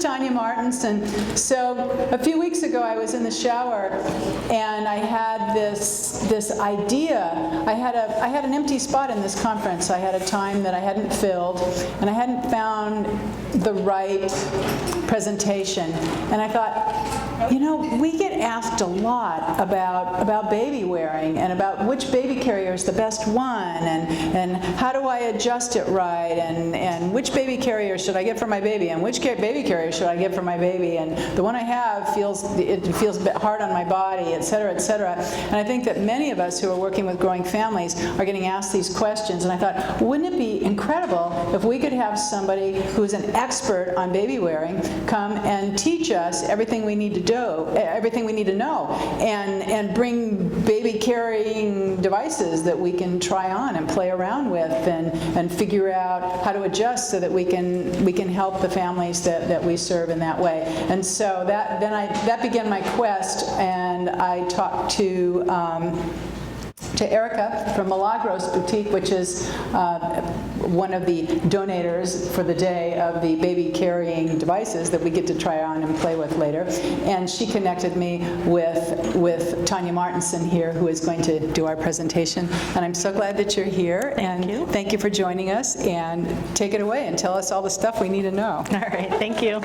Tanja Martinson. So a few weeks ago I was in the shower and I had this idea. I had an empty spot in this conference. I had a time that I hadn't filled and I hadn't found the right presentation. And I thought, you know, we get asked a lot about baby wearing and about which baby carrier is the best one and how do I adjust it right and which baby carrier should I get for my baby and which baby carrier should I get for my baby and the one I have feels a bit hard on my body, et cetera, et cetera. And I think that many of us who are working with growing families are getting asked these questions, and I thought, wouldn't it be incredible if we could have somebody who's an expert on baby wearing come and teach us everything we need to do, everything we need to know, and bring baby carrying devices that we can try on and play around with and figure out how to adjust so that we can help the families that we serve in that way. And so that began my quest, and I talked to Erica from Milagros Boutique, which is one of the donators for the day of the baby carrying devices that we get to try on and play with later. And she connected me with Tanja Martinson here, who is going to do our presentation. And I'm so glad that you're here. Thank you for joining us. And take it away and tell us all the stuff we need to know. All right, thank you.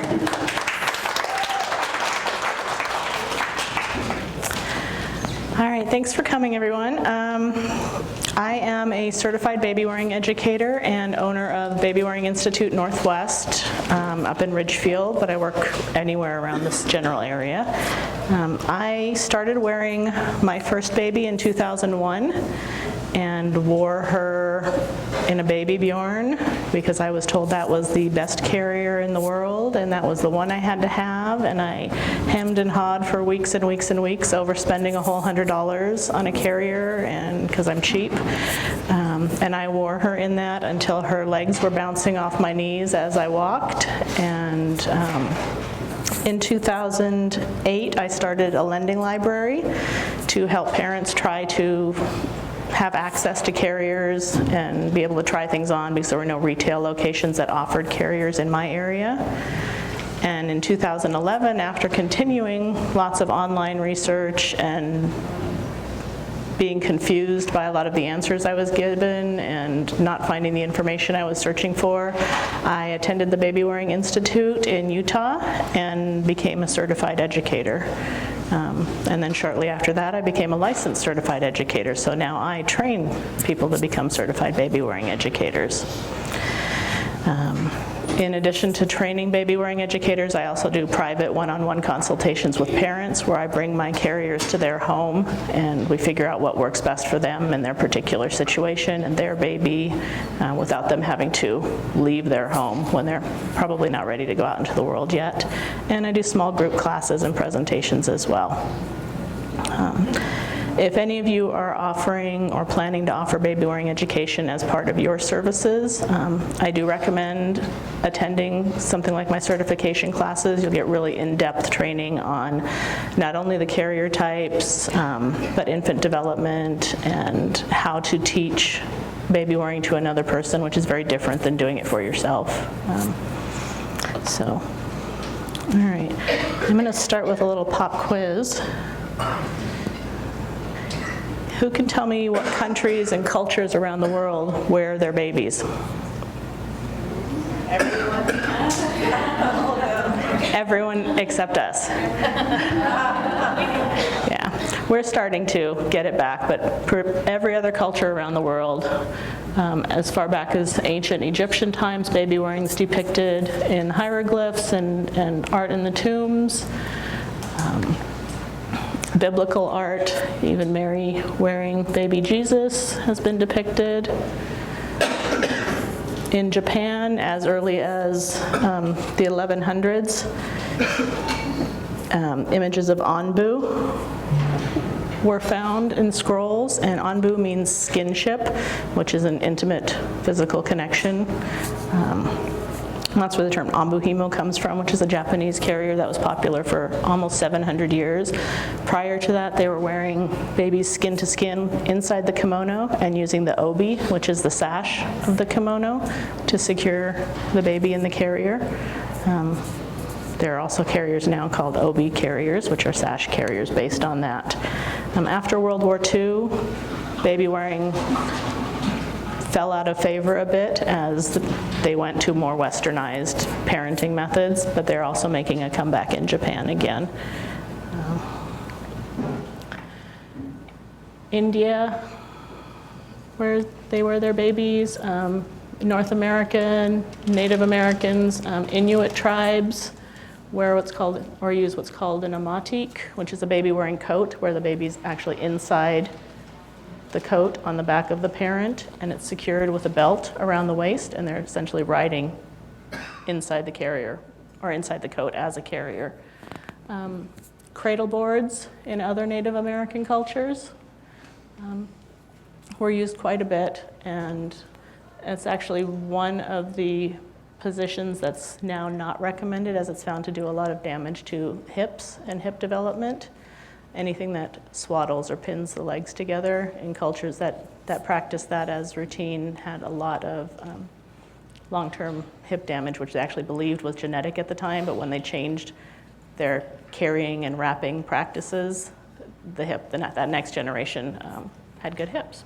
All right, thanks for coming, everyone. I am a certified baby-wearing educator and owner of Baby Wearing Institute Northwest up in Ridgefield, but I work anywhere around this general area. I started wearing my first baby in 2001 and wore her in a baby Bjorn because I was told that was the best carrier in the world and that was the one I had to have, and I hemmed and hawed for weeks and weeks and weeks over spending a whole $100 on a carrier, and because I'm cheap. And I wore her in that until her legs were bouncing off my knees as I walked. And in 2008, I started a lending library to help parents try to have access to carriers and be able to try things on, because there were no retail locations that offered carriers in my area. And in 2011, after continuing lots of online research and being confused by a lot of the answers I was given and not finding the information I was searching for, I attended the Baby Wearing Institute in Utah and became a certified educator. And then shortly after that, I became a licensed certified educator. So now I train people to become certified baby wearing educators. In addition to training baby wearing educators, I also do private one-on-one consultations with parents where I bring my carriers to their home and we figure out what works best for them in their particular situation and their baby without them having to leave their home when they're probably not ready to go out into the world yet. And I do small group classes and presentations as well. If any of you are offering or planning to offer baby wearing education as part of your services, I do recommend attending something like my certification classes. You'll get really in-depth training on not only the carrier types, but infant development and how to teach baby wearing to another person, which is very different than doing it for yourself. All right. I'm going to start with a little pop quiz. Who can tell me what countries and cultures around the world wear their babies? Everyone. Everyone except us. Yeah, we're starting to get it back, but for every other culture around the world, as far back as ancient Egyptian times, baby wearing is depicted in hieroglyphs and art in the tombs. Biblical art, even Mary wearing baby Jesus has been depicted. In Japan, as early as the 1100s, images of Anbu were found in scrolls, and Anbu means skinship, which is an intimate physical connection. That's where the term Ambuhimo comes from, which is a Japanese carrier that was popular for almost 700 years. Prior to that, they were wearing babies skin to skin inside the kimono and using the obi, which is the sash of the kimono, to secure the baby in the carrier. There are also carriers now called OB carriers, which are sash carriers based on that. After World War II, baby wearing fell out of favor a bit as they went to more westernized parenting methods, but they're also making a comeback in Japan again. India, where they wear their babies, North American, Native Americans, Inuit tribes wear what's called, or use what's called an amatik, which is a baby wearing coat where the baby's actually inside the coat on the back of the parent, and it's secured with a belt around the waist, and they're essentially riding inside the carrier, or inside the coat as a carrier. Cradle boards in other Native American cultures were used quite a bit, and it's actually one of the positions that's now not recommended, as it's found to do a lot of damage to hips and hip development. Anything that swaddles or pins the legs together in cultures that practice that as routine had a lot of long-term hip damage, which they actually believed was genetic at the time, but when they changed their carrying and wrapping practices, that next generation had good hips.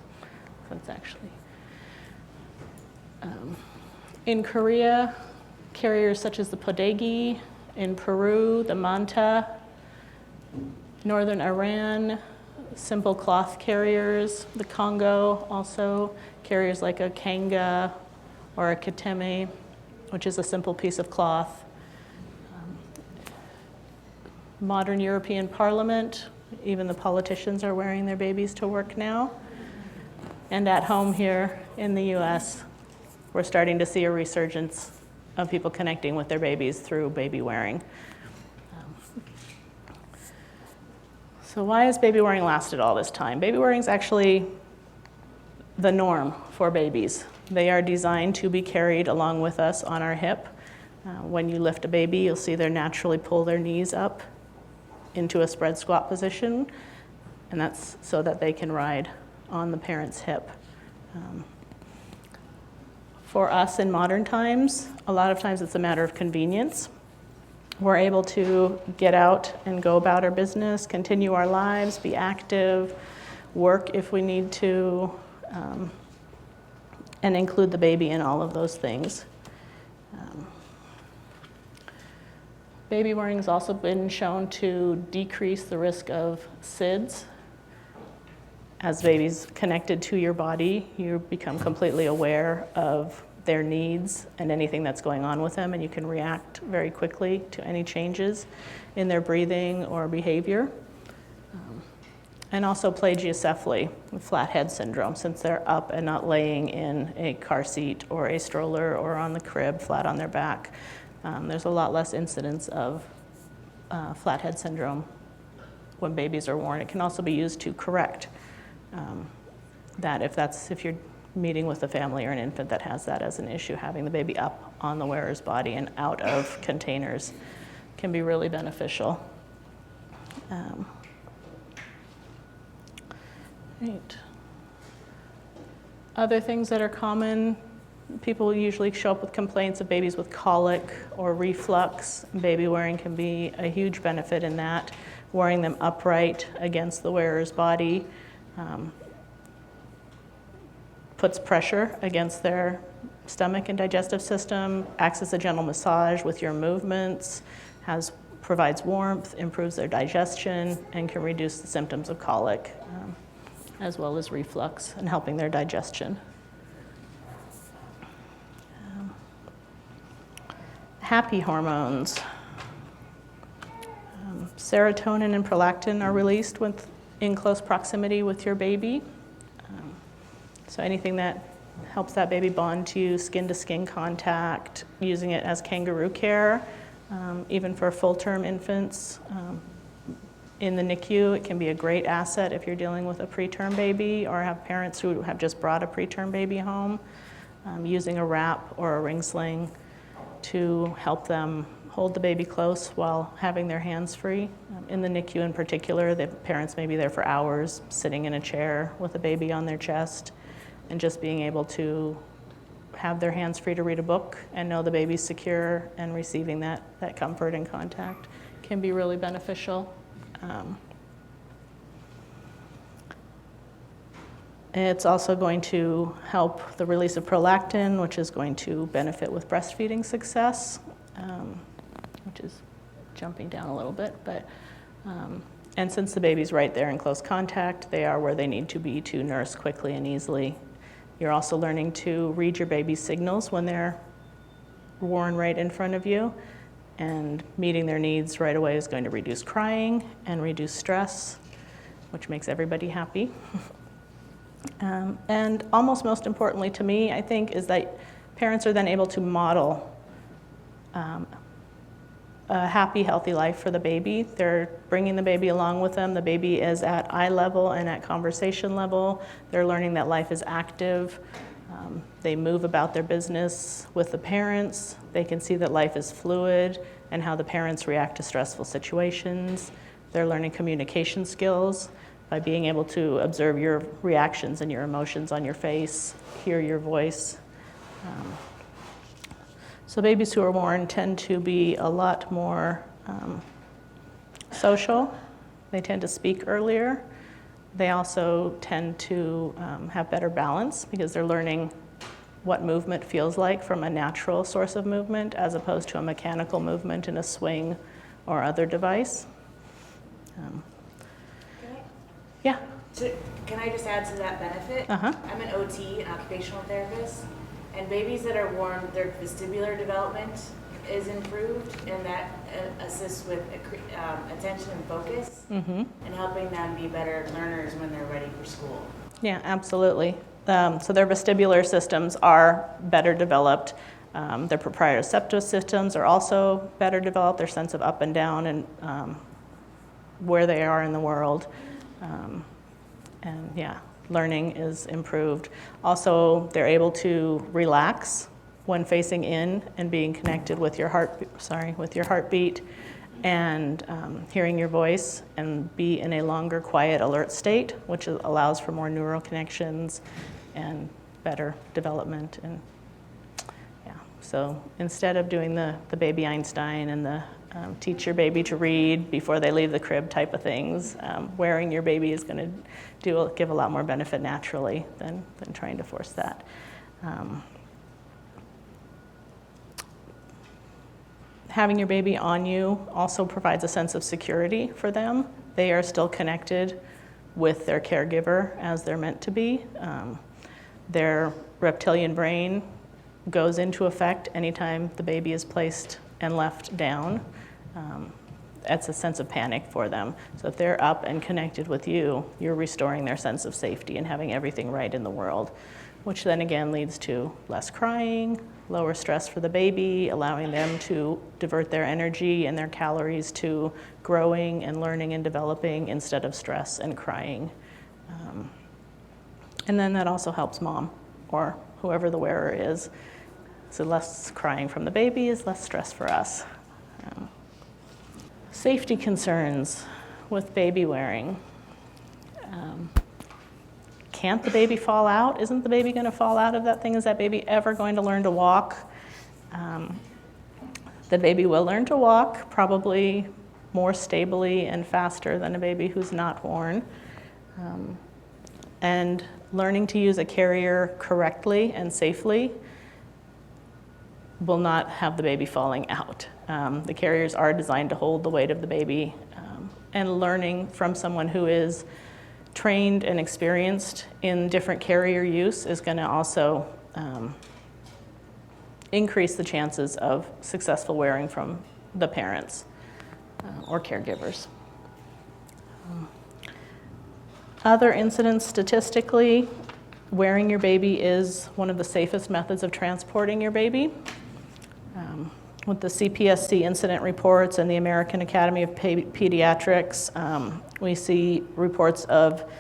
So it's actually... in Korea, carriers such as the podegi, in Peru, the manta, Northern Iran, simple cloth carriers, the Congo also, carriers like a kanga or a kiteme, which is a simple piece of cloth. Modern European Parliament, even the politicians are wearing their babies to work now. And at home here in the US, we're starting to see a resurgence of people connecting with their babies through baby wearing. So why has baby wearing lasted all this time? Baby wearing is actually the norm for babies. They are designed to be carried along with us on our hip. When you lift a baby, you'll see they naturally pull their knees up into a spread squat position, and that's so that they can ride on the parent's hip. For us in modern times, a lot of times it's a matter of convenience. We're able to get out and go about our business, continue our lives, be active, work if we need to, and include the baby in all of those things. Baby wearing has also been shown to decrease the risk of SIDS. As babies connected to your body, you become completely aware of their needs and anything that's going on with them, and you can react very quickly to any changes in their breathing or behavior. And also plagiocephaly, flat head syndrome, since they're up and not laying in a car seat or a stroller or on the crib flat on their back. There's a lot less incidence of flat head syndrome when babies are worn. It can also be used to correct that if you're meeting with a family or an infant that has that as an issue, having the baby up on the wearer's body and out of containers can be really beneficial. Right. Other things that are common, people usually show up with complaints of babies with colic or reflux. Baby wearing can be a huge benefit in that. Wearing them upright against the wearer's body puts pressure against their stomach and digestive system, acts as a gentle massage with your movements, provides warmth, improves their digestion, and can reduce the symptoms of colic, as well as reflux, and helping their digestion. Happy hormones. Serotonin and prolactin are released in close proximity with your baby. So anything that helps that baby bond to you, skin-to-skin contact, using it as kangaroo care, even for full-term infants. In the NICU, it can be a great asset if you're dealing with a preterm baby or have parents who have just brought a preterm baby home, using a wrap or a ring sling to help them hold the baby close while having their hands free. In the NICU in particular, the parents may be there for hours, sitting in a chair with a baby on their chest, and just being able to have their hands free to read a book and know the baby's secure and receiving that comfort and contact can be really beneficial. It's also going to help the release of prolactin, which is going to benefit with breastfeeding success, which is jumping down a little bit. But and since the baby's right there in close contact, they are where they need to be to nurse quickly and easily. You're also learning to read your baby's signals when they're worn right in front of you, and meeting their needs right away is going to reduce crying and reduce stress, which makes everybody happy. And almost most importantly to me, I think, is that parents are then able to model a happy, healthy life for the baby. They're bringing the baby along with them. The baby is at eye level and at conversation level. They're learning that life is active. They move about their business with the parents. They can see that life is fluid and how the parents react to stressful situations. They're learning communication skills by being able to observe your reactions and your emotions on your face, hear your voice. So babies who are worn tend to be a lot more social. They tend to speak earlier. They also tend to have better balance because they're learning what movement feels like from a natural source of movement as opposed to a mechanical movement in a swing or other device. Yeah. Can I just add to that benefit? Uh-huh. I'm an OT, an occupational therapist, and babies that are worn, their vestibular development is improved, and that assists with attention and focus, and helping them be better learners when they're ready for school. Yeah, absolutely. So their vestibular systems are better developed. Their proprioceptive systems are also better developed, their sense of up and down and where they are in the world. And yeah, learning is improved. Also, they're able to relax when facing in and being connected with your heartbeat and hearing your voice, and be in a longer quiet alert state, which allows for more neural connections and better development. And yeah, so instead of doing the baby Einstein and the teach your baby to read before they leave the crib type of things, wearing your baby is going to give a lot more benefit naturally than trying to force that. Having your baby on you also provides a sense of security for them. They are still connected with their caregiver as they're meant to be. Their reptilian brain goes into effect anytime the baby is placed and left down. It's a sense of panic for them. So if they're up and connected with you, you're restoring their sense of safety and having everything right in the world, which then again leads to less crying, lower stress for the baby, allowing them to divert their energy and their calories to growing and learning and developing instead of stress and crying. And then that also helps mom or whoever the wearer is. So less crying from the baby is less stress for us. Safety concerns with baby wearing. Can't the baby fall out? Isn't the baby going to fall out of that thing? Is that baby ever going to learn to walk? The baby will learn to walk, probably more stably and faster than a baby who's not worn. And learning to use a carrier correctly and safely will not have the baby falling out. The carriers are designed to hold the weight of the baby, and learning from someone who is trained and experienced in different carrier use is going to also increase the chances of successful wearing from the parents or caregivers. Other incidents statistically, wearing your baby is one of the safest methods of transporting your baby. With the CPSC incident reports and the American Academy of Pediatrics, we see reports of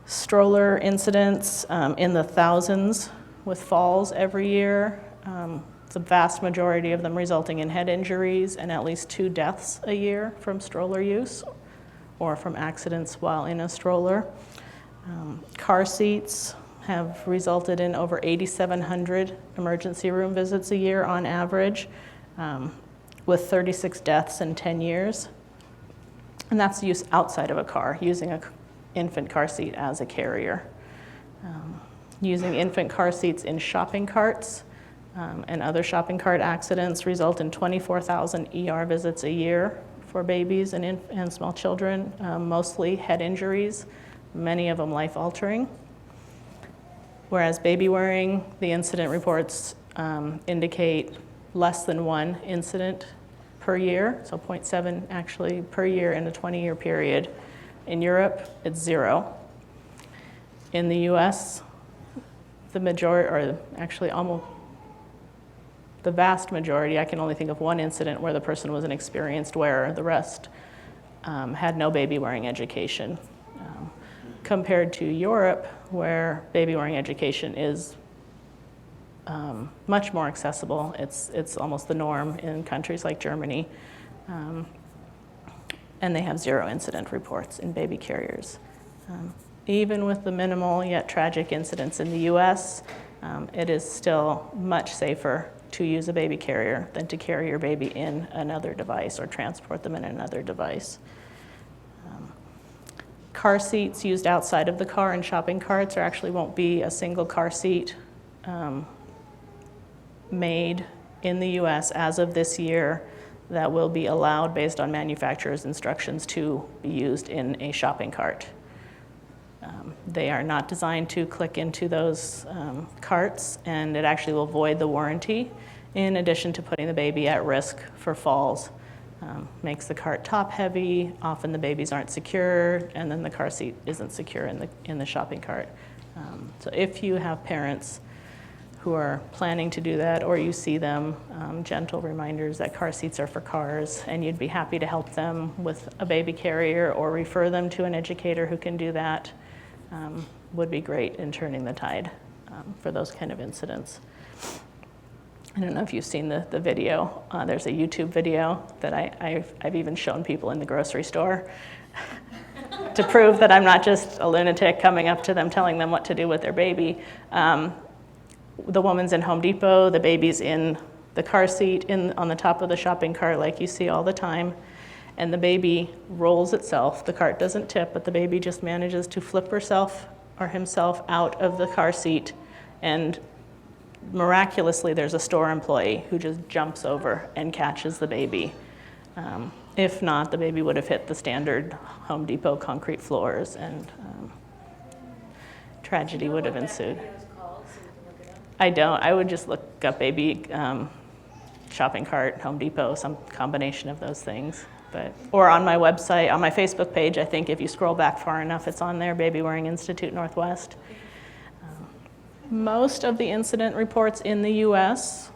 stroller incidents in the thousands with falls every year. The vast majority of them resulting in head injuries and at least 2 deaths a year from stroller use or from accidents while in a stroller. Car seats have resulted in over 8,700 emergency room visits a year on average, with 36 deaths in 10 years. And that's use outside of a car, using an infant car seat as a carrier. Using infant car seats in shopping carts and other shopping cart accidents result in 24,000 ER visits a year for babies and small children, mostly head injuries, many of them life-altering. Whereas baby wearing, the incident reports indicate less than 1 incident per year, so 0.7 actually per year in a 20-year period. In Europe, it's 0. In the US, the majority, or actually almost the vast majority, I can only think of 1 incident where the person was an experienced wearer. The rest had no baby wearing education. Compared to Europe, where baby wearing education is much more accessible. It's almost the norm in countries like Germany. And they have 0 incident reports in baby carriers. Even with the minimal yet tragic incidents in the US, it is still much safer to use a baby carrier than to carry your baby in another device or transport them in another device. Car seats used outside of the car in shopping carts actually won't be a single car seat made in the US as of this year that will be allowed based on manufacturer's instructions to be used in a shopping cart. They are not designed to click into those carts, and it actually will void the warranty, in addition to putting the baby at risk for falls. Makes the cart top heavy, often the babies aren't secure, and then the car seat isn't secure in the shopping cart. So if you have parents who are planning to do that, or you see them, gentle reminders that car seats are for cars, and you'd be happy to help them with a baby carrier or refer them to an educator who can do that, would be great in turning the tide for those kind of incidents. I don't know if you've seen the video. There's a YouTube video that I've even shown people in the grocery store to prove that I'm not just a lunatic coming up to them telling them what to do with their baby. The woman's in Home Depot, the baby's in the car seat on the top of the shopping cart like you see all the time, and the baby rolls itself. The cart doesn't tip, but the baby just manages to flip herself or himself out of the car seat, and miraculously there's a store employee who just jumps over and catches the baby. If not, the baby would have hit the standard Home Depot concrete floors, and tragedy would have ensued. I don't. I would just look up baby shopping cart, Home Depot, some combination of those things. Or on my website, on my Facebook page, I think if you scroll back far enough, it's on there, Babywearing Institute Northwest. Most of the incident reports in the US,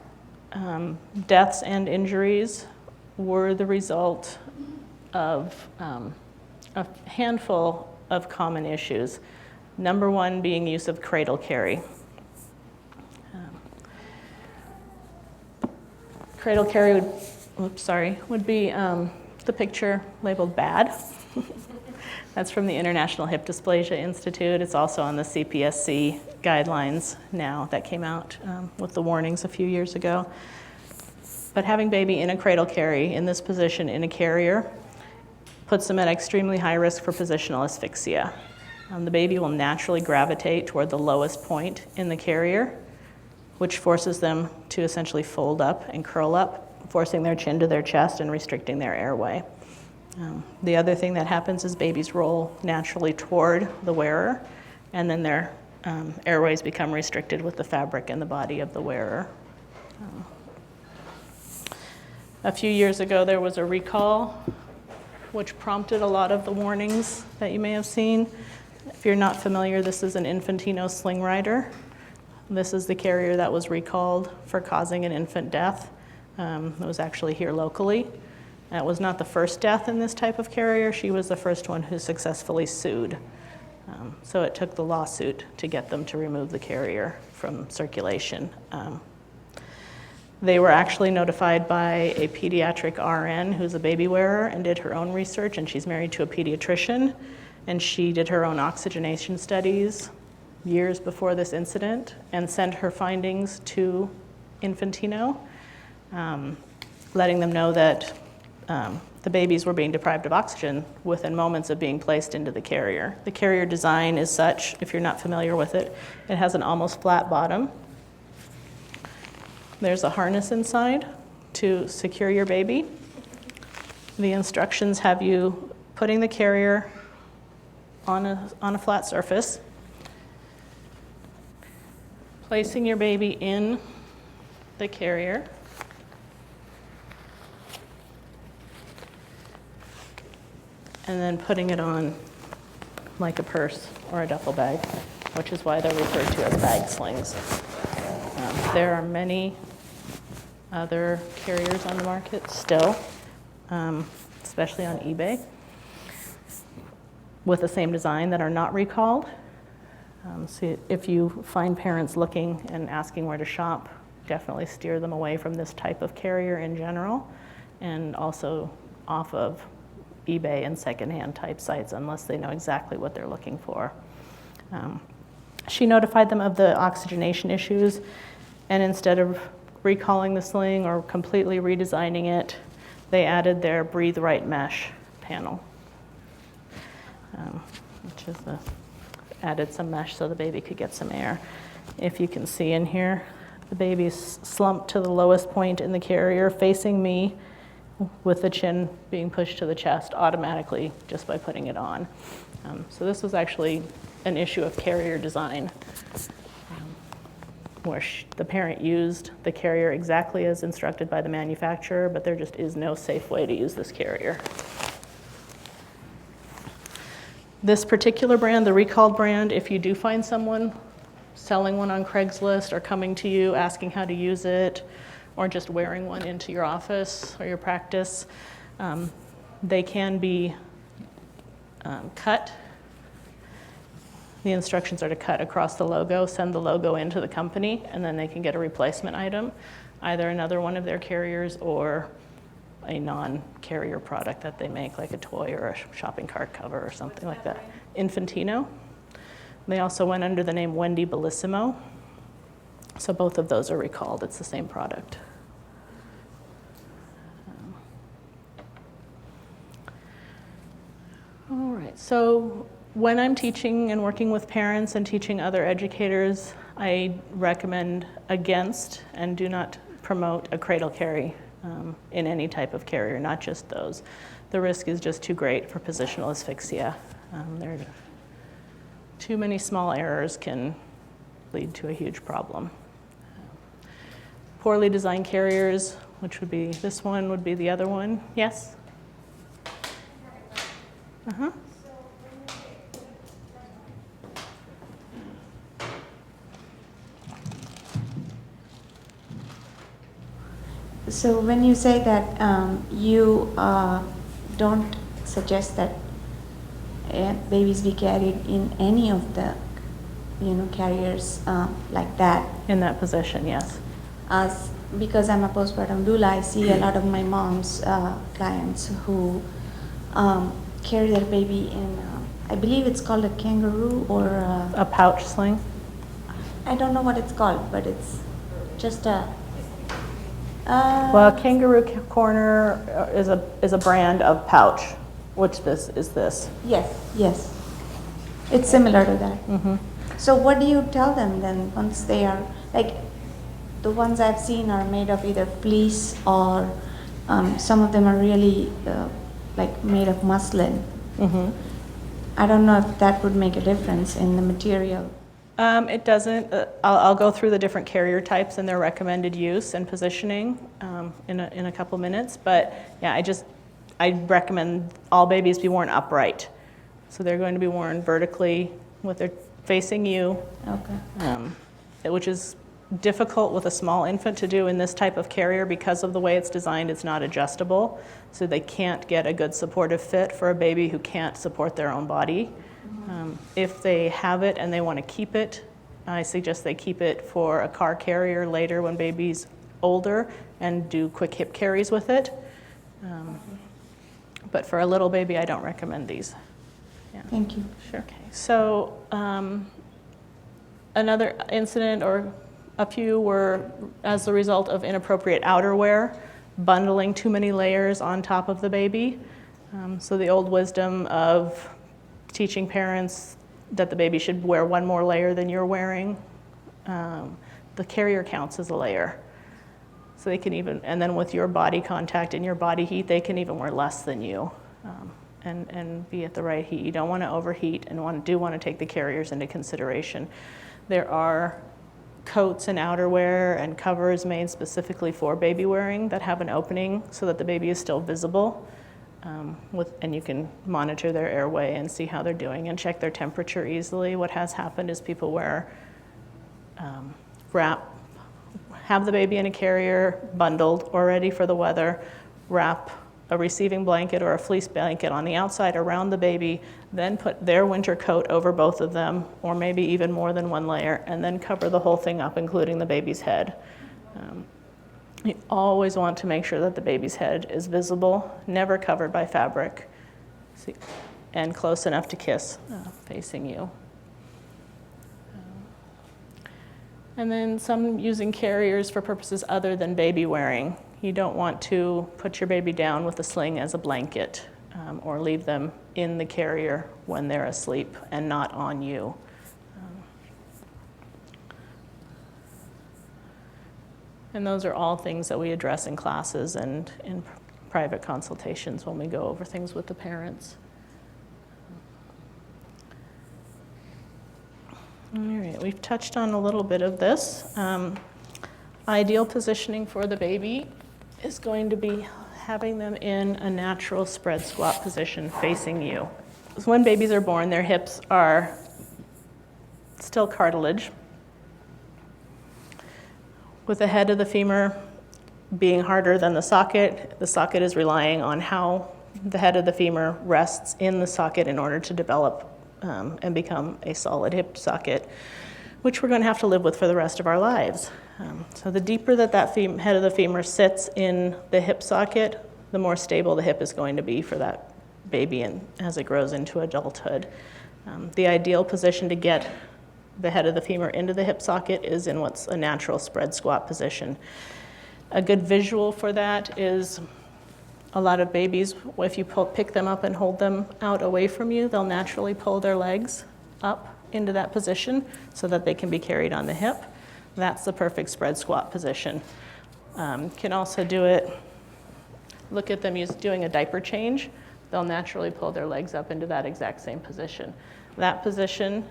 deaths and injuries, were the result of a handful of common issues. Number 1 being use of cradle carry. Cradle carry would be the picture labeled bad. That's from the International Hip Dysplasia Institute. It's also on the CPSC guidelines now that came out with the warnings a few years ago. But having baby in a cradle carry, in this position in a carrier, puts them at extremely high risk for positional asphyxia. The baby will naturally gravitate toward the lowest point in the carrier, which forces them to essentially fold up and curl up, forcing their chin to their chest and restricting their airway. The other thing that happens is babies roll naturally toward the wearer, and then their airways become restricted with the fabric and the body of the wearer. A few years ago, there was a recall, which prompted a lot of the warnings that you may have seen. If you're not familiar, this is an Infantino Sling rider. This is the carrier that was recalled for causing an infant death. It was actually here locally. It was not the first death in this type of carrier. She was the first one who successfully sued. So it took the lawsuit to get them to remove the carrier from circulation. They were actually notified by a pediatric RN who's a baby wearer and did her own research, and she's married to a pediatrician, and she did her own oxygenation studies years before this incident and sent her findings to Infantino, letting them know that the babies were being deprived of oxygen within moments of being placed into the carrier. The carrier design is such, if you're not familiar with it, it has an almost flat bottom. There's a harness inside to secure your baby. The instructions have you putting the carrier on a flat surface, placing your baby in the carrier, and then putting it on like a purse or a duffel bag, which is why they're referred to as bag slings. There are many other carriers on the market still, especially on eBay, with the same design that are not recalled. So if you find parents looking and asking where to shop, definitely steer them away from this type of carrier in general, and also off of eBay and secondhand type sites unless they know exactly what they're looking for. She notified them of the oxygenation issues, and instead of recalling the sling or completely redesigning it, they added their Breathe Right mesh panel, which is added some mesh so the baby could get some air. If you can see in here, the baby's slumped to the lowest point in the carrier, facing me, with the chin being pushed to the chest automatically just by putting it on. So this was actually an issue of carrier design, where the parent used the carrier exactly as instructed by the manufacturer, but there just is no safe way to use this carrier. This particular brand, the recalled brand, if you do find someone selling one on Craigslist or coming to you asking how to use it, or just wearing one into your office or your practice, they can be cut. The instructions are to cut across the logo, send the logo into the company, and then they can get a replacement item, either another one of their carriers or a non-carrier product that they make, like a toy or a shopping cart cover or something like that. Infantino. They also went under the name Wendy Bellissimo. So both of those are recalled. It's the same product. All right, so when I'm teaching and working with parents and teaching other educators, I recommend against and do not promote a cradle carry in any type of carrier, not just those. The risk is just too great for positional asphyxia. Too many small errors can lead to a huge problem. Poorly designed carriers, which would be this one, would be the other one. Yes? Uh-huh. So when you say that you don't suggest that babies be carried in any of the, carriers like that. In that position, yes. Because I'm a postpartum doula, I see a lot of my mom's clients who carry their baby in, I believe it's called a kangaroo or A pouch sling? I don't know what it's called, but it's just a. Well, Kangaroo Corner is a brand of pouch, which this is this. Yes. It's similar to that. Mm-hmm. So what do you tell them then once they are, like, the ones I've seen are made of either fleece or some of them are really like made of muslin. Mm-hmm. I don't know if that would make a difference in the material. It doesn't. I'll go through the different carrier types and their recommended use and positioning in a couple minutes. But yeah, I recommend all babies be worn upright. So they're going to be worn vertically with their facing you. Okay. Which is difficult with a small infant to do in this type of carrier because of the way it's designed. It's not adjustable, so they can't get a good supportive fit for a baby who can't support their own body. If they have it and they want to keep it, I suggest they keep it for a car carrier later when baby's older and do quick hip carries with it. But for a little baby, I don't recommend these. Yeah. Thank you. Sure. Okay. So Another incident, or a few, were as a result of inappropriate outerwear, bundling too many layers on top of the baby. So the old wisdom of teaching parents that the baby should wear one more layer than you're wearing, the carrier counts as a layer. So they can even, and then with your body contact and your body heat, they can even wear less than you, and be at the right heat. You don't want to overheat, and do want to take the carriers into consideration. There are coats and outerwear and covers made specifically for baby wearing that have an opening so that the baby is still visible, and you can monitor their airway and see how they're doing and check their temperature easily. What has happened is people wear have the baby in a carrier bundled or ready for the weather, wrap a receiving blanket or a fleece blanket on the outside around the baby, then put their winter coat over both of them, or maybe even more than one layer, and then cover the whole thing up, including the baby's head. You always want to make sure that the baby's head is visible, never covered by fabric, and close enough to kiss, facing you. And then some using carriers for purposes other than baby wearing. You don't want to put your baby down with a sling as a blanket, or leave them in the carrier when they're asleep and not on you. And those are all things that we address in classes and in private consultations when we go over things with the parents. All right, we've touched on a little bit of this. Ideal positioning for the baby is going to be having them in a natural spread squat position facing you. So when babies are born, their hips are still cartilage, with the head of the femur being harder than the socket. The socket is relying on how the head of the femur rests in the socket in order to develop and become a solid hip socket, which we're going to have to live with for the rest of our lives. So the deeper that head of the femur sits in the hip socket, the more stable the hip is going to be for that baby and as it grows into adulthood. The ideal position to get the head of the femur into the hip socket is in what's a natural spread squat position. A good visual for that is a lot of babies, if you pick them up and hold them out away from you, they'll naturally pull their legs up into that position so that they can be carried on the hip. That's the perfect spread squat position. Can also do it, look at them doing a diaper change. They'll naturally pull their legs up into that exact same position. That position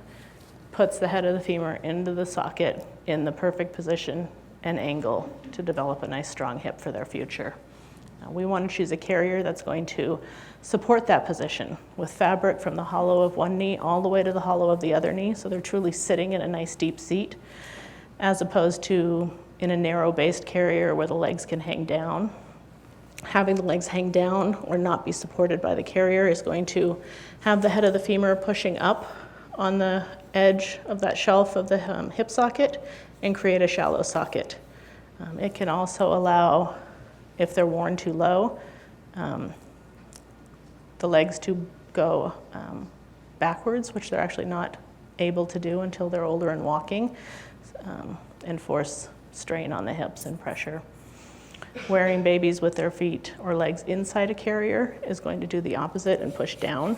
puts the head of the femur into the socket in the perfect position and angle to develop a nice strong hip for their future. We want to choose a carrier that's going to support that position with fabric from the hollow of one knee all the way to the hollow of the other knee, so they're truly sitting in a nice deep seat, as opposed to in a narrow-based carrier where the legs can hang down. Having the legs hang down or not be supported by the carrier is going to have the head of the femur pushing up on the edge of that shelf of the hip socket and create a shallow socket. It can also allow, if they're worn too low, the legs to go backwards, which they're actually not able to do until they're older and walking, and force strain on the hips and pressure. Wearing babies with their feet or legs inside a carrier is going to do the opposite and push down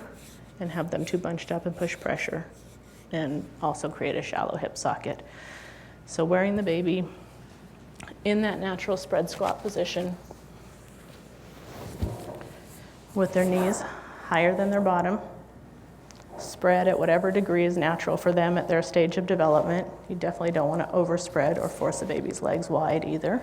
and have them too bunched up and push pressure, and also create a shallow hip socket. So wearing the baby in that natural spread squat position with their knees higher than their bottom, spread at whatever degree is natural for them at their stage of development. You definitely don't want to overspread or force the baby's legs wide either.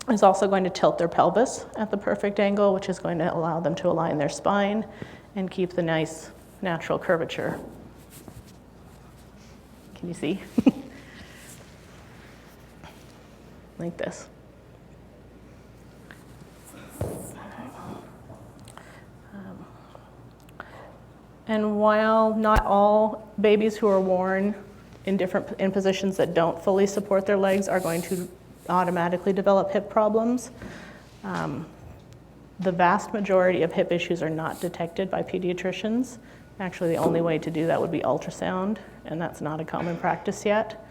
It's also going to tilt their pelvis at the perfect angle, which is going to allow them to align their spine and keep the nice natural curvature. Can you see? Like this. And while not all babies who are worn in positions that don't fully support their legs are going to automatically develop hip problems, the vast majority of hip issues are not detected by pediatricians Actually, the only way to do that would be ultrasound, and that's not a common practice yet.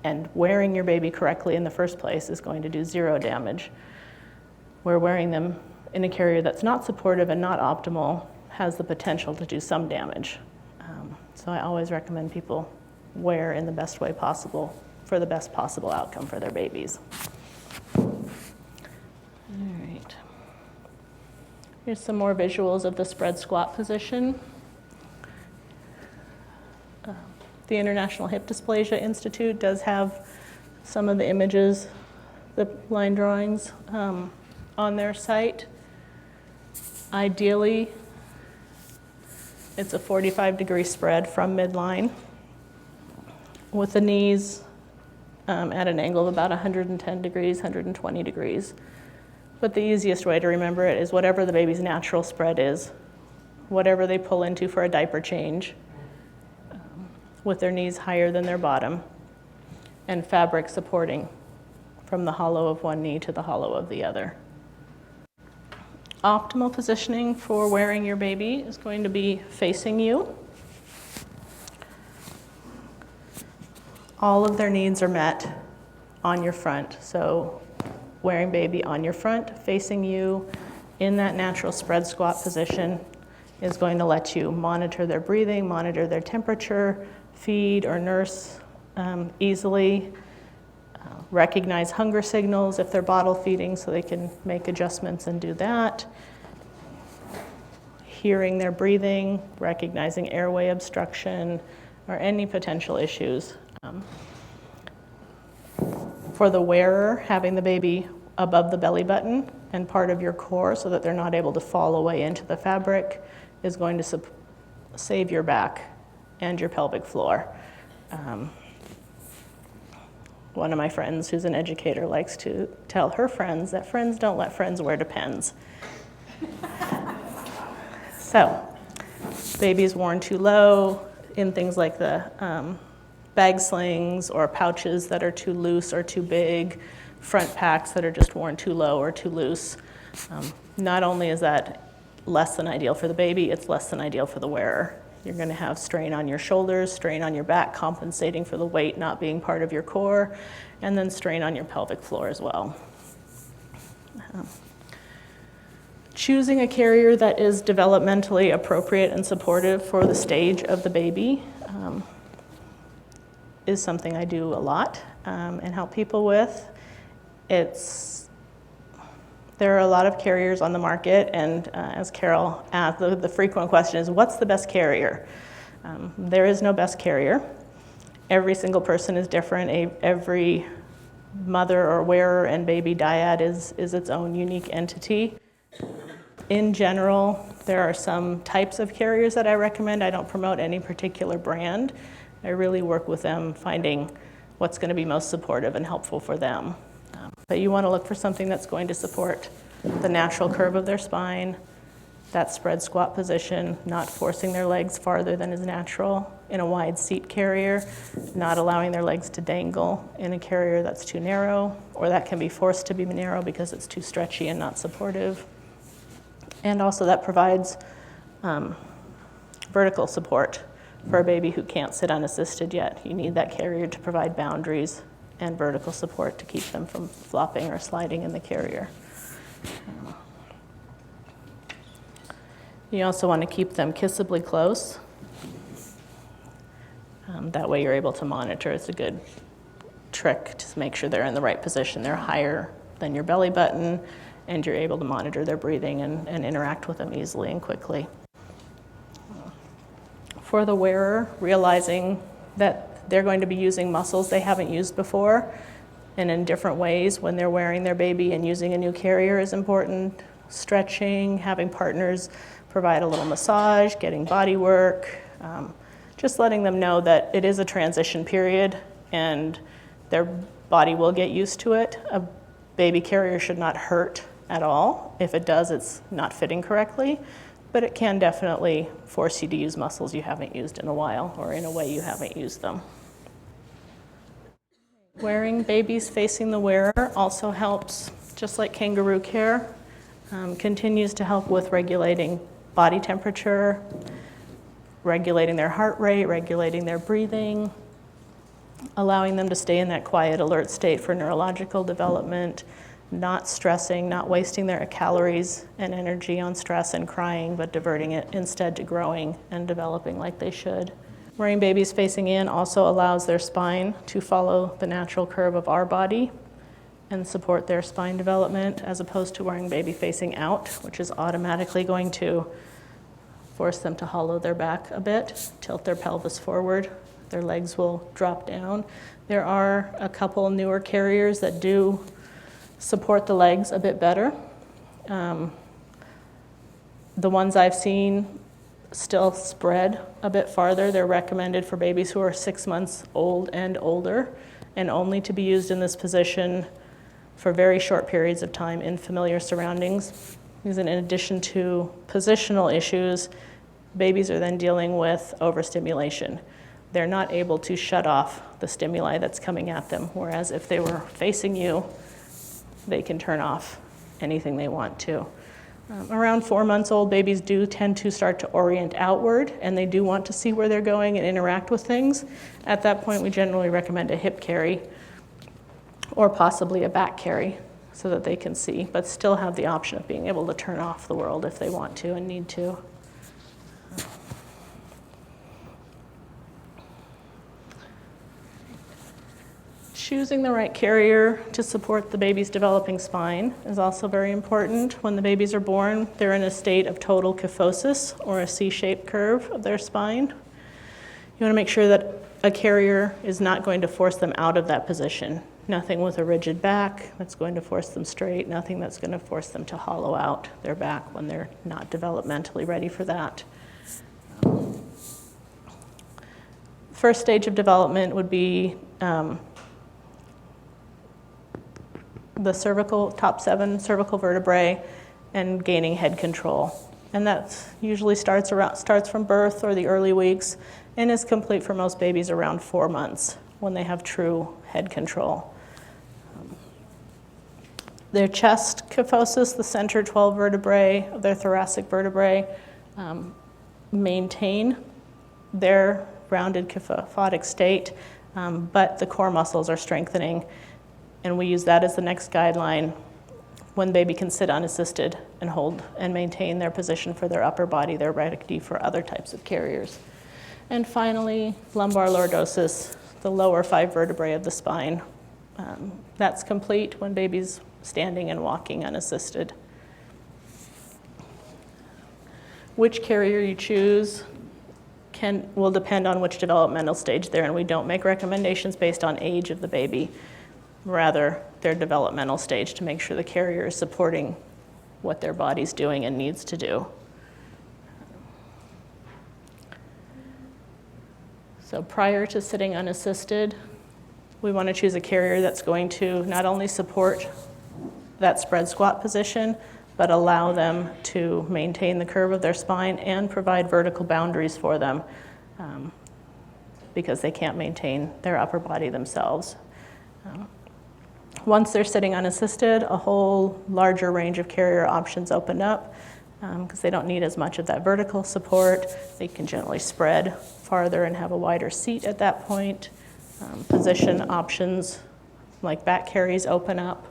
And wearing your baby correctly in the first place is going to do zero damage. Where wearing them in a carrier that's not supportive and not optimal has the potential to do some damage. So I always recommend people wear in the best way possible for the best possible outcome for their babies. All right. Here's some more visuals of the spread squat position. The International Hip Dysplasia Institute does have some of the images, the line drawings, on their site. Ideally, it's a 45-degree spread from midline with the knees at an angle of about 110 degrees, 120 degrees. But the easiest way to remember it is whatever the baby's natural spread is, whatever they pull into for a diaper change, with their knees higher than their bottom, and fabric supporting from the hollow of one knee to the hollow of the other. Optimal positioning for wearing your baby is going to be facing you. All of their needs are met on your front. So wearing baby on your front, facing you in that natural spread squat position is going to let you monitor their breathing, monitor their temperature, feed or nurse easily, recognize hunger signals if they're bottle feeding so they can make adjustments and do that. Hearing their breathing, recognizing airway obstruction or any potential issues. For the wearer, having the baby above the belly button and part of your core so that they're not able to fall away into the fabric is going to save your back and your pelvic floor. One of my friends who's an educator likes to tell her friends that friends don't let friends wear Depends. So, babies worn too low in things like the bag slings or pouches that are too loose or too big, front packs that are just worn too low or too loose. Not only is that less than ideal for the baby, it's less than ideal for the wearer. You're going to have strain on your shoulders, strain on your back, compensating for the weight not being part of your core, and then strain on your pelvic floor as well. Choosing a carrier that is developmentally appropriate and supportive for the stage of the baby is something I do a lot and help people with. There are a lot of carriers on the market, and as Carol asked, the frequent question is, what's the best carrier? There is no best carrier. Every single person is different. Every mother or wearer and baby dyad is its own unique entity. In general, there are some types of carriers that I recommend. I don't promote any particular brand. I really work with them, finding what's going to be most supportive and helpful for them. But you want to look for something that's going to support the natural curve of their spine, that spread squat position, not forcing their legs farther than is natural in a wide seat carrier, not allowing their legs to dangle in a carrier that's too narrow, or that can be forced to be narrow because it's too stretchy and not supportive. And also that provides vertical support for a baby who can't sit unassisted yet. You need that carrier to provide boundaries and vertical support to keep them from flopping or sliding in the carrier. You also want to keep them kissably close. That way you're able to monitor. It's a good trick to make sure they're in the right position. They're higher than your belly button, and you're able to monitor their breathing and interact with them easily and quickly. For the wearer, realizing that they're going to be using muscles they haven't used before and in different ways when they're wearing their baby, and using a new carrier is important. Stretching, having partners provide a little massage, getting body work, just letting them know that it is a transition period and their body will get used to it. A baby carrier should not hurt at all. If it does, it's not fitting correctly, but it can definitely force you to use muscles you haven't used in a while or in a way you haven't used them. Wearing babies facing the wearer also helps, just like kangaroo care, continues to help with regulating body temperature, regulating their heart rate, regulating their breathing, allowing them to stay in that quiet, alert state for neurological development, not stressing, not wasting their calories and energy on stress and crying, but diverting it instead to growing and developing like they should. Wearing babies facing in also allows their spine to follow the natural curve of our body and support their spine development, as opposed to wearing baby facing out, which is automatically going to force them to hollow their back a bit, tilt their pelvis forward. Their legs will drop down. There are a couple newer carriers that do support the legs a bit better. The ones I've seen still spread a bit farther. They're recommended for babies who are 6 months old and older, and only to be used in this position for very short periods of time in familiar surroundings. Because in addition to positional issues, babies are then dealing with overstimulation. They're not able to shut off the stimuli that's coming at them, whereas if they were facing you, they can turn off anything they want to. Around 4 months old, babies do tend to start to orient outward, and they do want to see where they're going and interact with things. At that point, we generally recommend a hip carry or possibly a back carry so that they can see, but still have the option of being able to turn off the world if they want to and need to. Choosing the right carrier to support the baby's developing spine is also very important. When the babies are born, they're in a state of total kyphosis, or a C-shaped curve of their spine. You want to make sure that a carrier is not going to force them out of that position. Nothing with a rigid back that's going to force them straight, nothing that's going to force them to hollow out their back when they're not developmentally ready for that. First stage of development would be the top 7 cervical vertebrae and gaining head control. And that usually starts from birth or the early weeks and is complete for most babies around 4 months when they have true head control. Their chest kyphosis, the center 12 vertebrae of their thoracic vertebrae, maintain their rounded kyphotic state, but the core muscles are strengthening. And we use that as the next guideline when baby can sit unassisted and hold and maintain their position for their upper body. They're ready for other types of carriers. And finally, lumbar lordosis, the lower 5 vertebrae of the spine. That's complete when baby's standing and walking unassisted. Which carrier you choose will depend on which developmental stage they're in. We don't make recommendations based on age of the baby. Rather, their developmental stage, to make sure the carrier is supporting what their body's doing and needs to do. So prior to sitting unassisted, we want to choose a carrier that's going to not only support that spread squat position, but allow them to maintain the curve of their spine and provide vertical boundaries for them, because they can't maintain their upper body themselves. Once they're sitting unassisted, a whole larger range of carrier options open up, because they don't need as much of that vertical support. They can generally spread farther and have a wider seat at that point. Position options like back carries open up.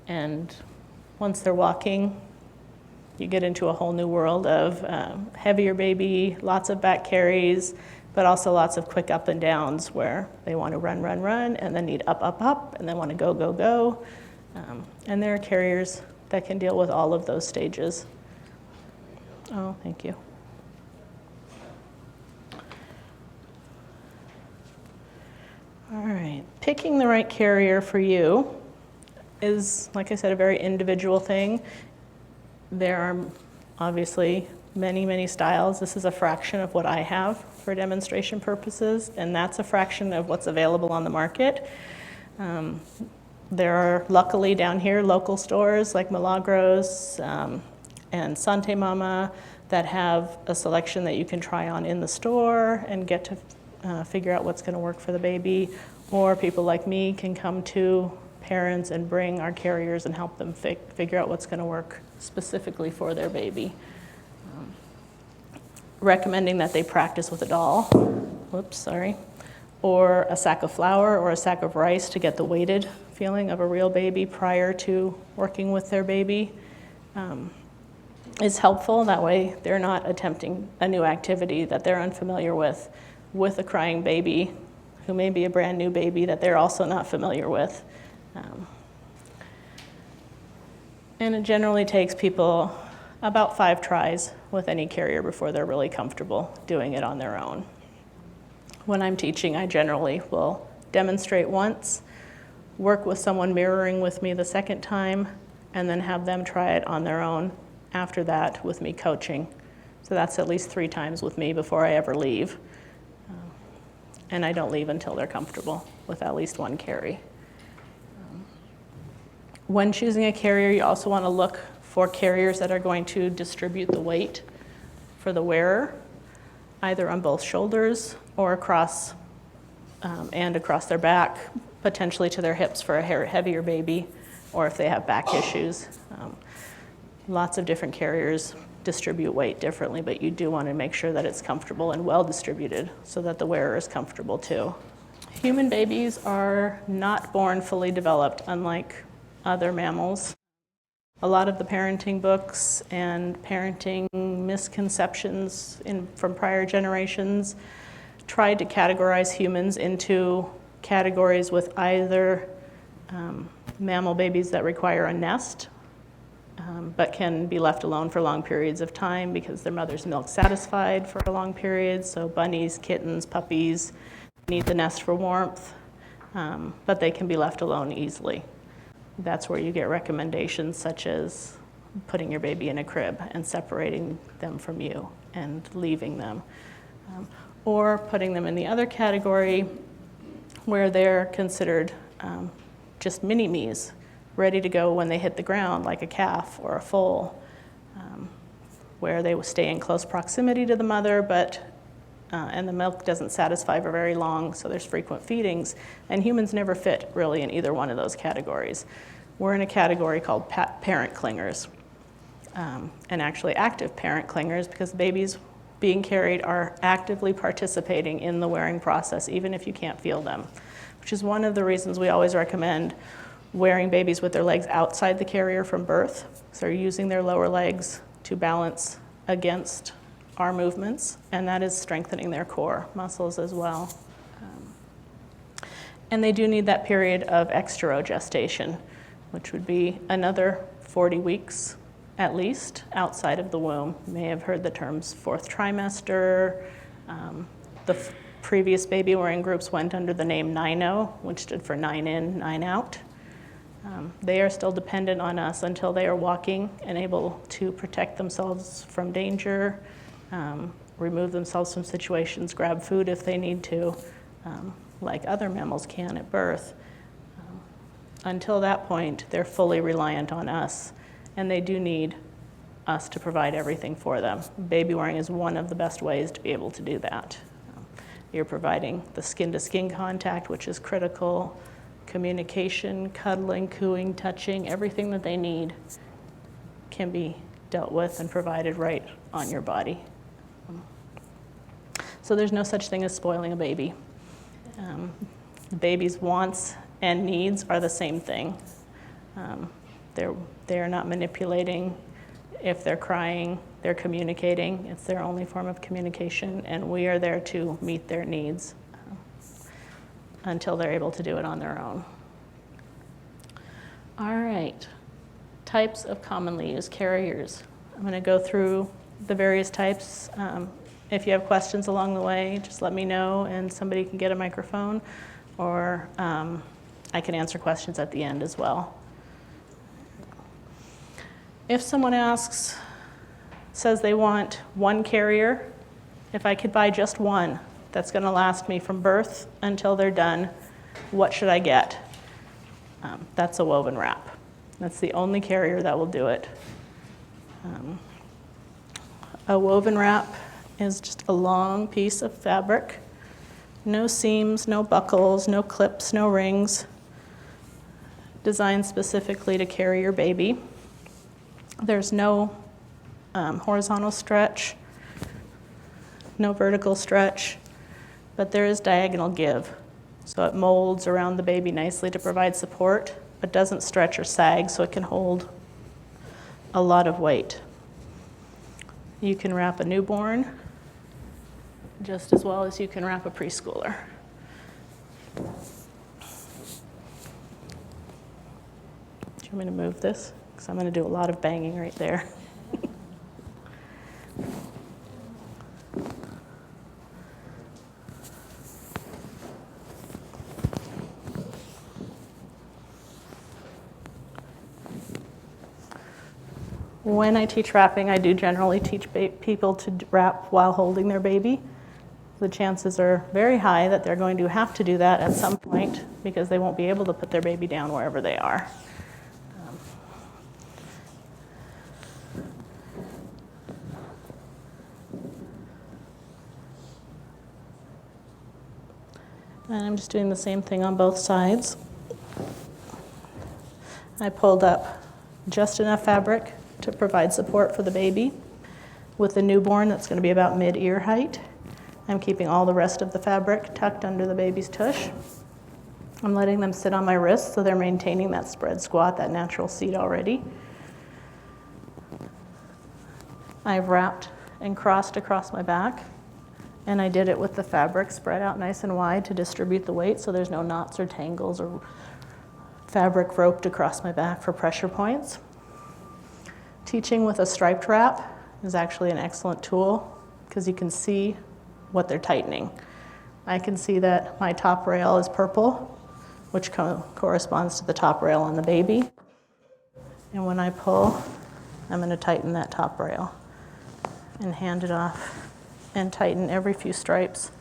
And once they're walking, you get into a whole new world of heavier baby, lots of back carries, but also lots of quick up and downs where they want to run, and then need up, and then want to go. And there are carriers that can deal with all of those stages. Oh, thank you. All right, picking the right carrier for you is, like I said, a very individual thing. There are obviously many styles. This is a fraction of what I have for demonstration purposes, and that's a fraction of what's available on the market. There are, luckily down here, local stores like Milagros and Sante Mama that have a selection that you can try on in the store and get to figure out what's going to work for the baby. Or people like me can come to parents and bring our carriers and help them figure out what's going to work specifically for their baby. Recommending that they practice with a doll, or a sack of flour or a sack of rice to get the weighted feeling of a real baby prior to working with their baby is helpful. That way they're not attempting a new activity that they're unfamiliar with a crying baby who may be a brand new baby that they're also not familiar with. And it generally takes people about 5 tries with any carrier before they're really comfortable doing it on their own. When I'm teaching, I generally will demonstrate once, work with someone mirroring with me the second time, and then have them try it on their own after that with me coaching. So that's at least 3 times with me before I ever leave. And I don't leave until they're comfortable with at least one carry. When choosing a carrier, you also want to look for carriers that are going to distribute the weight for the wearer, either on both shoulders or across their back, potentially to their hips for a heavier baby, or if they have back issues. Lots of different carriers distribute weight differently, but you do want to make sure that it's comfortable and well distributed so that the wearer is comfortable too. Human babies are not born fully developed, unlike other mammals. A lot of the parenting books and parenting misconceptions from prior generations tried to categorize humans into categories with either mammal babies that require a nest, but can be left alone for long periods of time because their mother's milk satisfied for a long period. So bunnies, kittens, puppies need the nest for warmth, but they can be left alone easily. That's where you get recommendations such as putting your baby in a crib and separating them from you and leaving them. Or putting them in the other category where they're considered just mini-me's, ready to go when they hit the ground, like a calf or a foal, where they will stay in close proximity to the mother, and the milk doesn't satisfy for very long, so there's frequent feedings. And humans never fit really in either one of those categories. We're in a category called parent clingers, and actually active parent clingers, because babies being carried are actively participating in the wearing process, even if you can't feel them, which is one of the reasons we always recommend wearing babies with their legs outside the carrier from birth. So they're using their lower legs to balance against our movements, and that is strengthening their core muscles as well. And they do need that period of exterogestation, which would be another 40 weeks at least outside of the womb. You may have heard the terms 4th trimester. The previous baby wearing groups went under the name 9-0, which stood for 9 in, 9 out. They are still dependent on us until they are walking and able to protect themselves from danger, remove themselves from situations, grab food if they need to, like other mammals can at birth. Until that point, they're fully reliant on us, and they do need us to provide everything for them. Baby wearing is one of the best ways to be able to do that. You're providing the skin-to-skin contact, which is critical, communication, cuddling, cooing, touching, everything that they need can be dealt with and provided right on your body. So there's no such thing as spoiling a baby. The baby's wants and needs are the same thing. They're not manipulating. If they're crying, they're communicating. It's their only form of communication, and we are there to meet their needs until they're able to do it on their own. All right, types of commonly used carriers. I'm going to go through the various types. If you have questions along the way, just let me know and somebody can get a microphone, or I can answer questions at the end as well. If someone says they want one carrier, if I could buy just one that's going to last me from birth until they're done, what should I get? That's a woven wrap. That's the only carrier that will do it. A woven wrap is just a long piece of fabric, no seams, no buckles, no clips, no rings, designed specifically to carry your baby. There's no horizontal stretch, no vertical stretch, but there is diagonal give. So it molds around the baby nicely to provide support, but doesn't stretch or sag, so it can hold a lot of weight. You can wrap a newborn just as well as you can wrap a preschooler. Do you want me to move this? Because I'm going to do a lot of banging right there. When I teach wrapping, I do generally teach people to wrap while holding their baby. The chances are very high that they're going to have to do that at some point because they won't be able to put their baby down wherever they are. And I'm just doing the same thing on both sides. I pulled up just enough fabric to provide support for the baby. With the newborn, that's going to be about mid-ear height. I'm keeping all the rest of the fabric tucked under the baby's tush. I'm letting them sit on my wrist so they're maintaining that spread squat, that natural seat already. I've wrapped and crossed across my back, and I did it with the fabric spread out nice and wide to distribute the weight so there's no knots or tangles or fabric roped across my back for pressure points. Teaching with a striped wrap is actually an excellent tool because you can see what they're tightening. I can see that my top rail is purple, which corresponds to the top rail on the baby. And when I pull, I'm going to tighten that top rail and hand it off and tighten every few stripes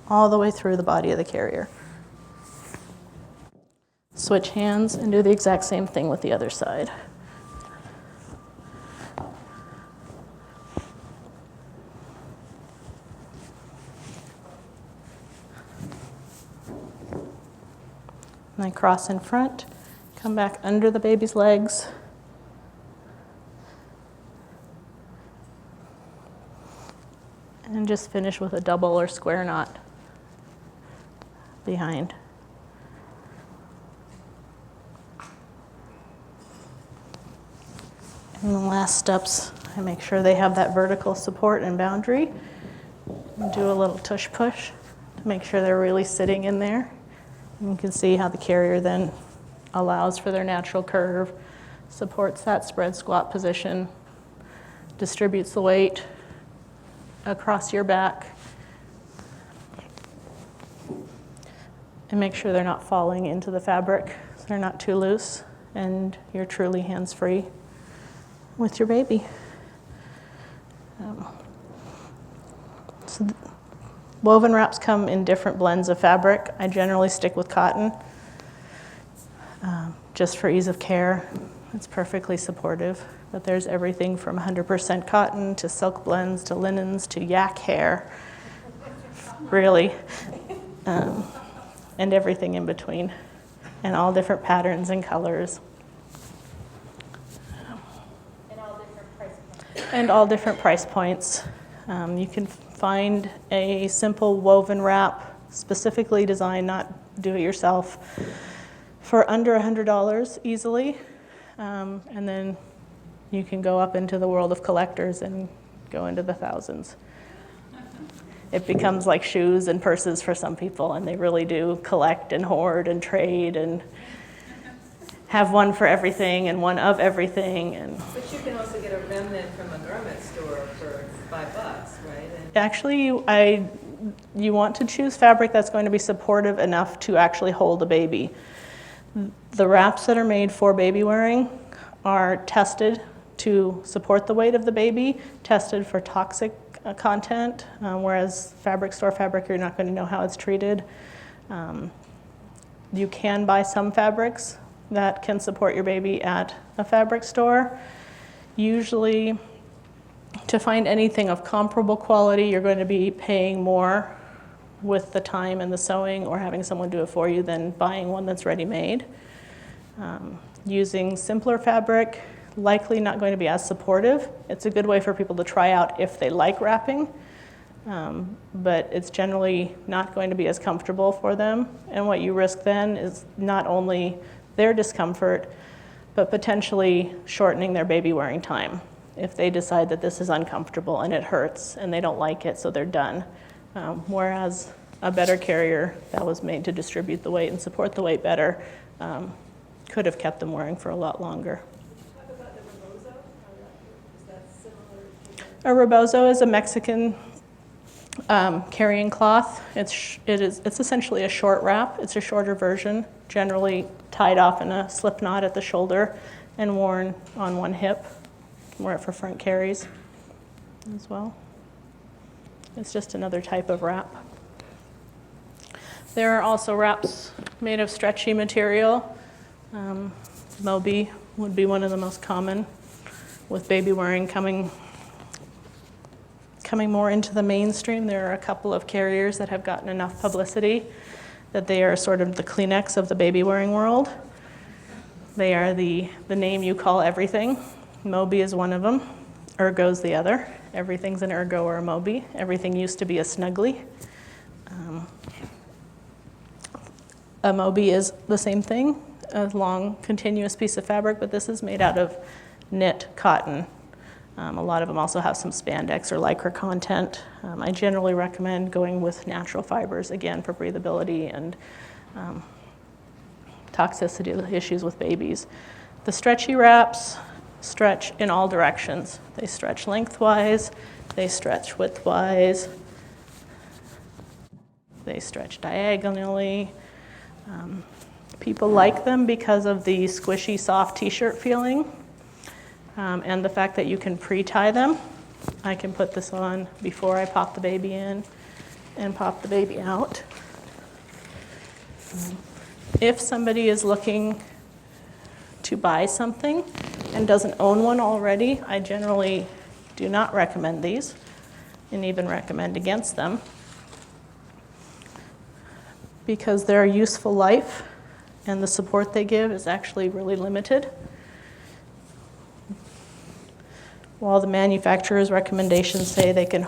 all the way through the body of the carrier. Switch hands and do the exact same thing with the other side. And I cross in front, come back under the baby's legs, and just finish with a double or square knot behind. And the last steps, I make sure they have that vertical support and boundary. And do a little tush push to make sure they're really sitting in there. And you can see how the carrier then allows for their natural curve, supports that spread squat position, distributes the weight across your back, and make sure they're not falling into the fabric, so they're not too loose, and you're truly hands-free with your baby. Woven wraps come in different blends of fabric. I generally stick with cotton, just for ease of care. It's perfectly supportive, but there's everything from 100% cotton to silk blends to linens to yak hair, really, and everything in between, and all different patterns and colors. And all different price points. You can find a simple woven wrap specifically designed, not do it yourself, for under $100 easily. And then you can go up into the world of collectors and go into the thousands. It becomes like shoes and purses for some people, and they really do collect and hoard and trade and have one for everything and one of everything. And but you can also get a remnant from a garment store for $5, right? And actually, you want to choose fabric that's going to be supportive enough to actually hold a baby. The wraps that are made for baby wearing are tested to support the weight of the baby, tested for toxic content, whereas fabric store fabric, you're not going to know how it's treated. You can buy some fabrics that can support your baby at a fabric store. Usually, to find anything of comparable quality, you're going to be paying more with the time and the sewing or having someone do it for you than buying one that's ready-made. Using simpler fabric, likely not going to be as supportive. It's a good way for people to try out if they like wrapping, but it's generally not going to be as comfortable for them. And what you risk then is not only their discomfort, but potentially shortening their baby wearing time if they decide that this is uncomfortable and it hurts and they don't like it, so they're done. Whereas a better carrier that was made to distribute the weight and support the weight better could have kept them wearing for a lot longer. Talk about the rebozo. Is that similar to A rebozo is a Mexican carrying cloth. It's essentially a short wrap. It's a shorter version, generally tied off in a slip knot at the shoulder and worn on one hip. You can wear it for front carries as well. It's just another type of wrap. There are also wraps made of stretchy material. Moby would be one of the most common, with baby wearing coming more into the mainstream. There are a couple of carriers that have gotten enough publicity that they are sort of the Kleenex of the baby wearing world. They are the name you call everything. Moby is one of them. Ergo's the other. Everything's an Ergo or a Moby. Everything used to be a Snuggly. A Moby is the same thing, a long continuous piece of fabric, but this is made out of knit cotton. A lot of them also have some spandex or lycra content. I generally recommend going with natural fibers, again, for breathability and toxicity issues with babies. The stretchy wraps stretch in all directions. They stretch lengthwise, they stretch widthwise, they stretch diagonally. People like them because of the squishy, soft t-shirt feeling. And the fact that you can pre-tie them. I can put this on before I pop the baby in and pop the baby out. If somebody is looking to buy something and doesn't own one already, I generally do not recommend these and even recommend against them because their useful life and the support they give is actually really limited. While the manufacturer's recommendations say they can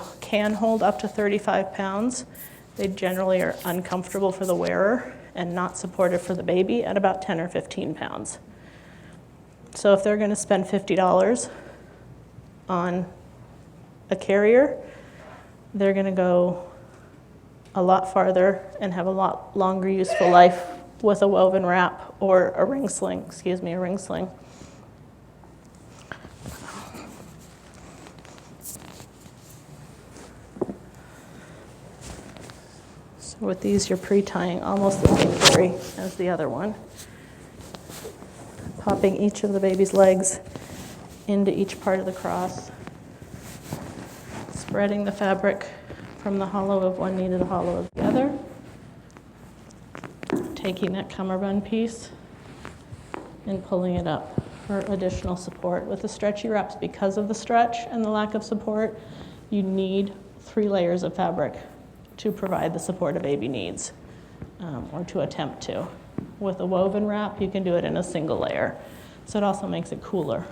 hold up to 35 pounds, they generally are uncomfortable for the wearer and not supportive for the baby at about 10 or 15 pounds. So if they're going to spend $50 on a carrier, they're going to go a lot farther and have a lot longer useful life with a woven wrap or a ring sling. So with these, you're pre-tying almost the same carry as the other one. Popping each of the baby's legs into each part of the cross. Spreading the fabric from the hollow of one knee to the hollow of the other. Taking that cummerbund piece and pulling it up for additional support. With the stretchy wraps, because of the stretch and the lack of support, you need 3 layers of fabric to provide the support a baby needs, or to attempt to. With a woven wrap, you can do it in a single layer. So it also makes it cooler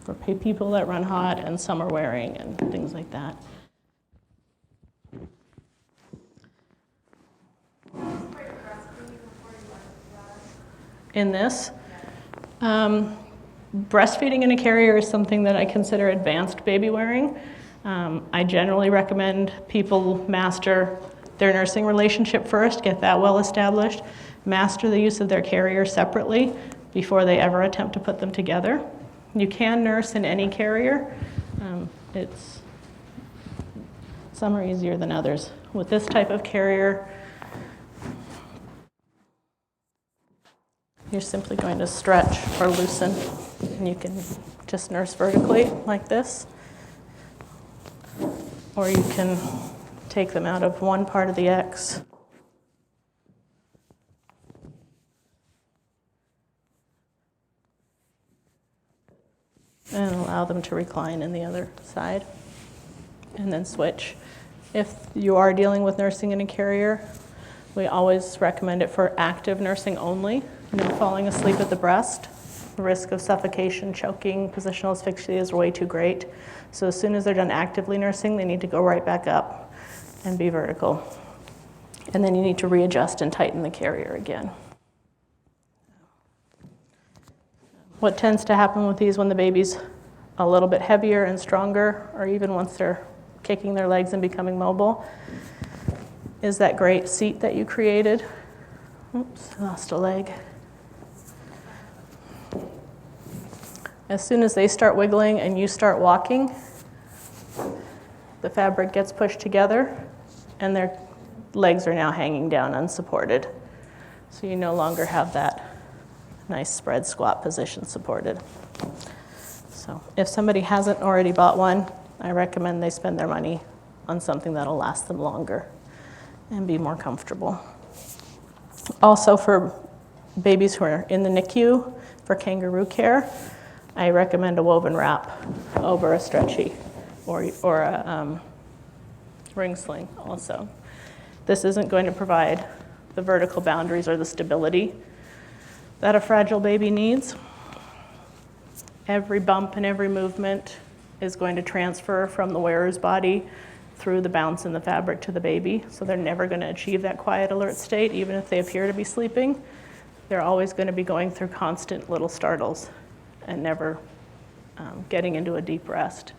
for people that run hot and summer wearing and things like that. In this, breastfeeding in a carrier is something that I consider advanced baby wearing. I generally recommend people master their nursing relationship first, get that well established, master the use of their carrier separately before they ever attempt to put them together. You can nurse in any carrier. Some are easier than others. With this type of carrier, you're simply going to stretch or loosen, and you can just nurse vertically like this, or you can take them out of one part of the X and allow them to recline in the other side, and then switch. If you are dealing with nursing in a carrier, we always recommend it for active nursing only, no falling asleep at the breast. The risk of suffocation, choking, positional asphyxia is way too great. So as soon as they're done actively nursing, they need to go right back up and be vertical. And then you need to readjust and tighten the carrier again. What tends to happen with these when the baby's a little bit heavier and stronger, or even once they're kicking their legs and becoming mobile, is that great seat that you created. Oops, I lost a leg. As soon as they start wiggling and you start walking, the fabric gets pushed together and their legs are now hanging down unsupported. So you no longer have that nice spread squat position supported. So if somebody hasn't already bought one, I recommend they spend their money on something that'll last them longer and be more comfortable. Also for babies who are in the NICU for kangaroo care, I recommend a woven wrap over a stretchy or a ring sling also. This isn't going to provide the vertical boundaries or the stability that a fragile baby needs. Every bump and every movement is going to transfer from the wearer's body through the bounce in the fabric to the baby. So they're never going to achieve that quiet alert state, even if they appear to be sleeping. They're always going to be going through constant little startles and never getting into a deep rest.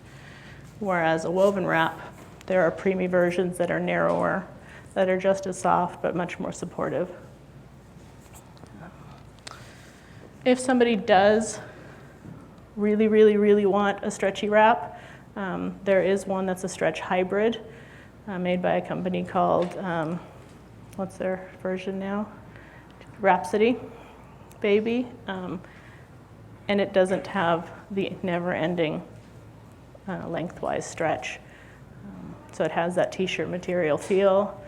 Whereas a woven wrap, there are preemie versions that are narrower, that are just as soft but much more supportive. If somebody does really want a stretchy wrap, there is one that's a stretch hybrid made by a company called, what's their version now? Rhapsody Baby. And it doesn't have the never-ending lengthwise stretch. So it has that t-shirt material feel.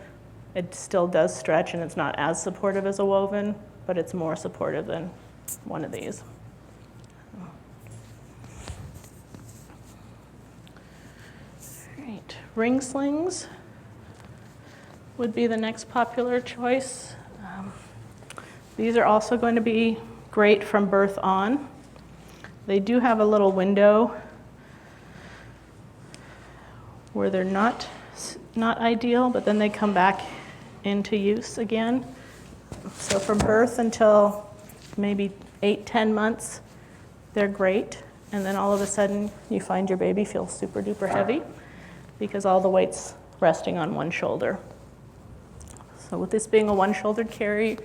It still does stretch and it's not as supportive as a woven, but it's more supportive than one of these. All right, ring slings would be the next popular choice. These are also going to be great from birth on. They do have a little window where they're not ideal, but then they come back into use again. So from birth until maybe 8-10 months, they're great. And then all of a sudden, you find your baby feels super duper heavy because all the weight's resting on one shoulder. So with this being a one-shouldered carry,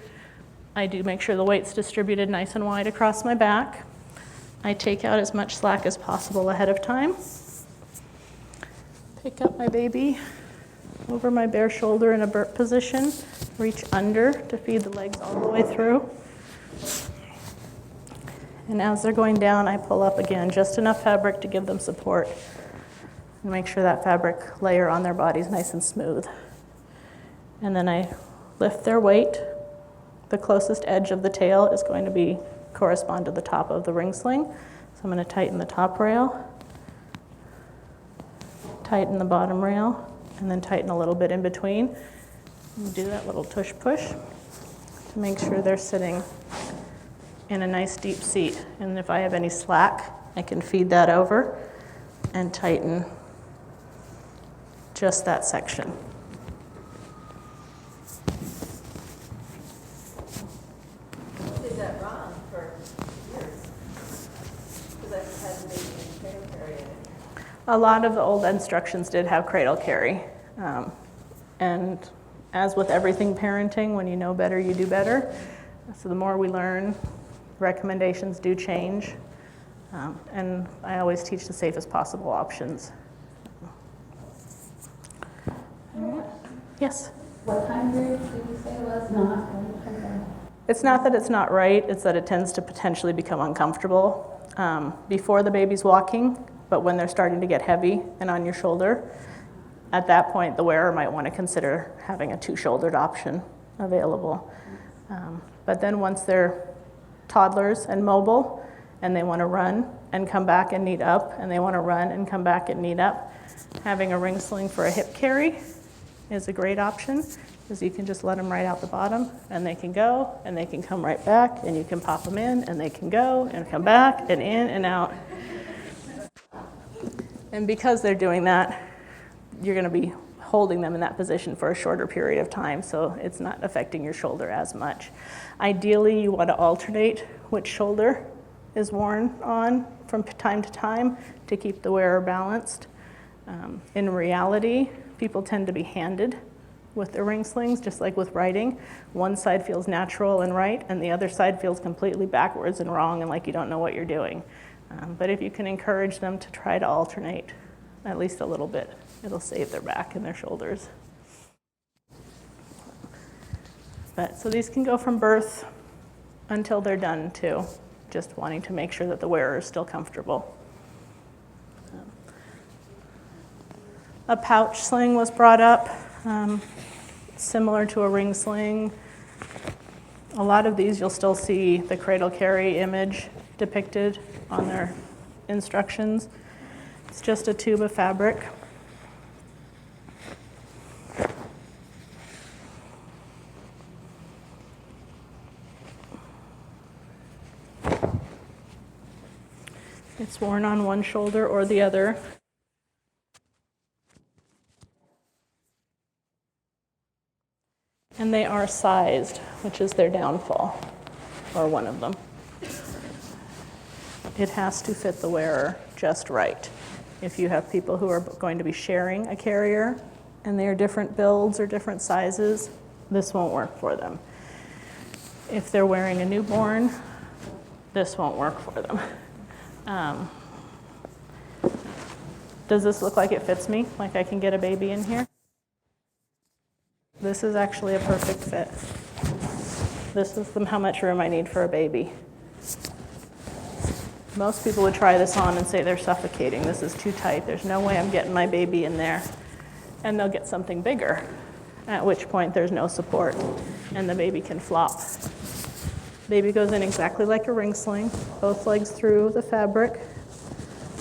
I do make sure the weight's distributed nice and wide across my back. I take out as much slack as possible ahead of time. Pick up my baby over my bare shoulder in a burp position. Reach under to feed the legs all the way through. And as they're going down, I pull up again, just enough fabric to give them support. And make sure that fabric layer on their body is nice and smooth. And then I lift their weight. The closest edge of the tail is going to correspond to the top of the ring sling. So I'm going to tighten the top rail, tighten the bottom rail, and then tighten a little bit in between. And do that little tush push to make sure they're sitting in a nice deep seat. And if I have any slack, I can feed that over and tighten just that section. Did that wrong for years? Because I had the baby in cradle carry in it. A lot of the old instructions did have cradle carry. And as with everything parenting, when you know better, you do better. So the more we learn, recommendations do change. And I always teach the safest possible options. Yes? What time period did you say it was not? It's not that it's not right, it's that it tends to potentially become uncomfortable before the baby's walking, but when they're starting to get heavy and on your shoulder, at that point the wearer might want to consider having a two-shouldered option available. But then once they're toddlers and mobile and they want to run and come back and knee up, and they want to run and come back and knee up. Having a ring sling for a hip carry is a great option, because you can just let them right out the bottom, and they can go, and they can come right back, and you can pop them in, and they can go and come back and in and out. And because they're doing that, you're going to be holding them in that position for a shorter period of time, so it's not affecting your shoulder as much. Ideally, you want to alternate which shoulder is worn on from time to time to keep the wearer balanced. In reality, people tend to be handed with their ring slings, just like with writing. One side feels natural and right, and the other side feels completely backwards and wrong and like you don't know what you're doing. But if you can encourage them to try to alternate at least a little bit, it'll save their back and their shoulders. So these can go from birth until they're done too, just wanting to make sure that the wearer is still comfortable. A pouch sling was brought up, similar to a ring sling. A lot of these you'll still see the Cradle Carry image depicted on their instructions. It's just a tube of fabric. It's worn on one shoulder or the other. And they are sized, which is their downfall, or one of them. It has to fit the wearer just right. If you have people who are going to be sharing a carrier and they are different builds or different sizes, this won't work for them. If they're wearing a newborn, this won't work for them. Does this look like it fits me? Like I can get a baby in here? This is actually a perfect fit. This is how much room I need for a baby. Most people would try this on and say they're suffocating. This is too tight. There's no way I'm getting my baby in there. And they'll get something bigger, at which point there's no support and the baby can flop. Baby goes in exactly like a ring sling, both legs through the fabric.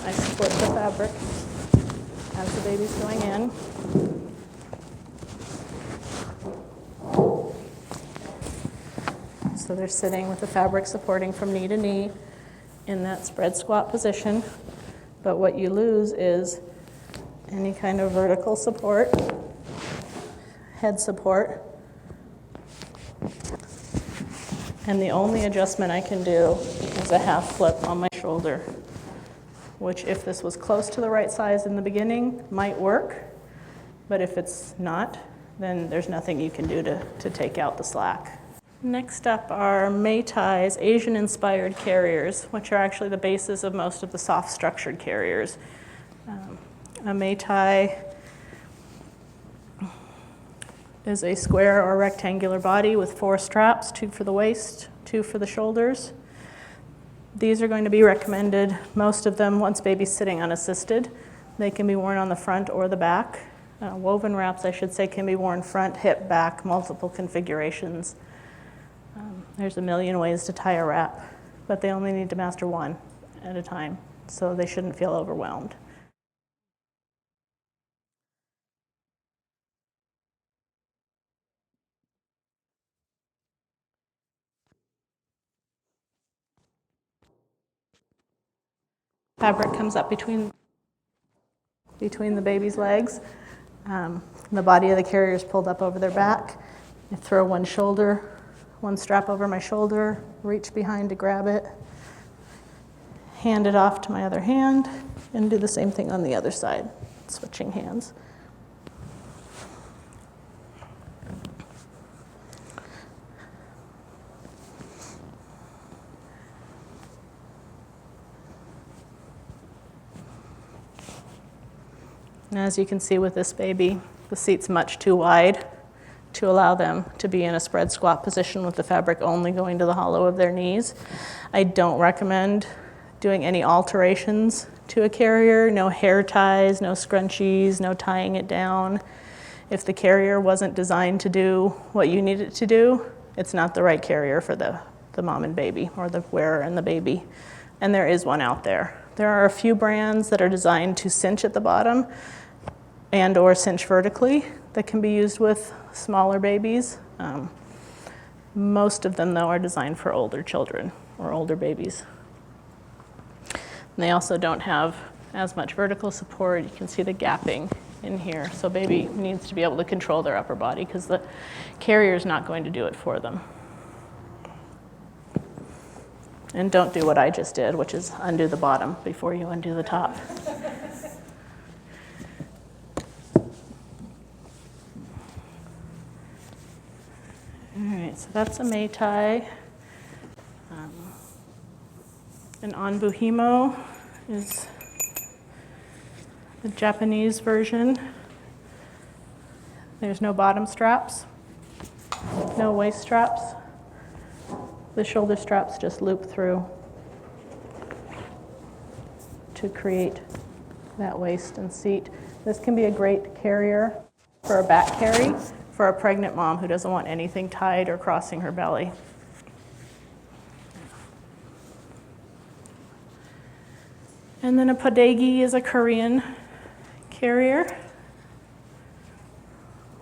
I split the fabric as the baby's going in. So they're sitting with the fabric supporting from knee to knee in that spread squat position. But what you lose is any kind of vertical support, head support. And the only adjustment I can do is a half flip on my shoulder, which if this was close to the right size in the beginning, might work. But if it's not, then there's nothing you can do to take out the slack. Next up are Meitai's Asian-inspired carriers, which are actually the basis of most of the soft structured carriers. A Meitai is a square or rectangular body with 4 straps, 2 for the waist, 2 for the shoulders. These are going to be recommended, most of them, once baby's sitting unassisted. They can be worn on the front or the back. Woven wraps, I should say, can be worn front, hip, back, multiple configurations. There's a million ways to tie a wrap, but they only need to master one at a time, so they shouldn't feel overwhelmed. Fabric comes up between the baby's legs. The body of the carrier is pulled up over their back. I throw one strap over my shoulder, reach behind to grab it, hand it off to my other hand, and do the same thing on the other side, switching hands. And as you can see with this baby, the seat's much too wide to allow them to be in a spread squat position with the fabric only going to the hollow of their knees. I don't recommend doing any alterations to a carrier, no hair ties, no scrunchies, no tying it down. If the carrier wasn't designed to do what you need it to do, it's not the right carrier for the mom and baby or the wearer and the baby. and there is one out there. There are a few brands that are designed to cinch at the bottom and or cinch vertically that can be used with smaller babies. Most of them, though, are designed for older children or older babies. And they also don't have as much vertical support. You can see the gapping in here. So baby needs to be able to control their upper body because the carrier is not going to do it for them. And don't do what I just did, which is undo the bottom before you undo the top. All right, so that's a Meitai. An Onbuhimo is the Japanese version. There's no bottom straps, no waist straps. The shoulder straps just loop through to create that waist and seat. This can be a great carrier for a back carry for a pregnant mom who doesn't want anything tied or crossing her belly. And then a Podegi is a Korean carrier,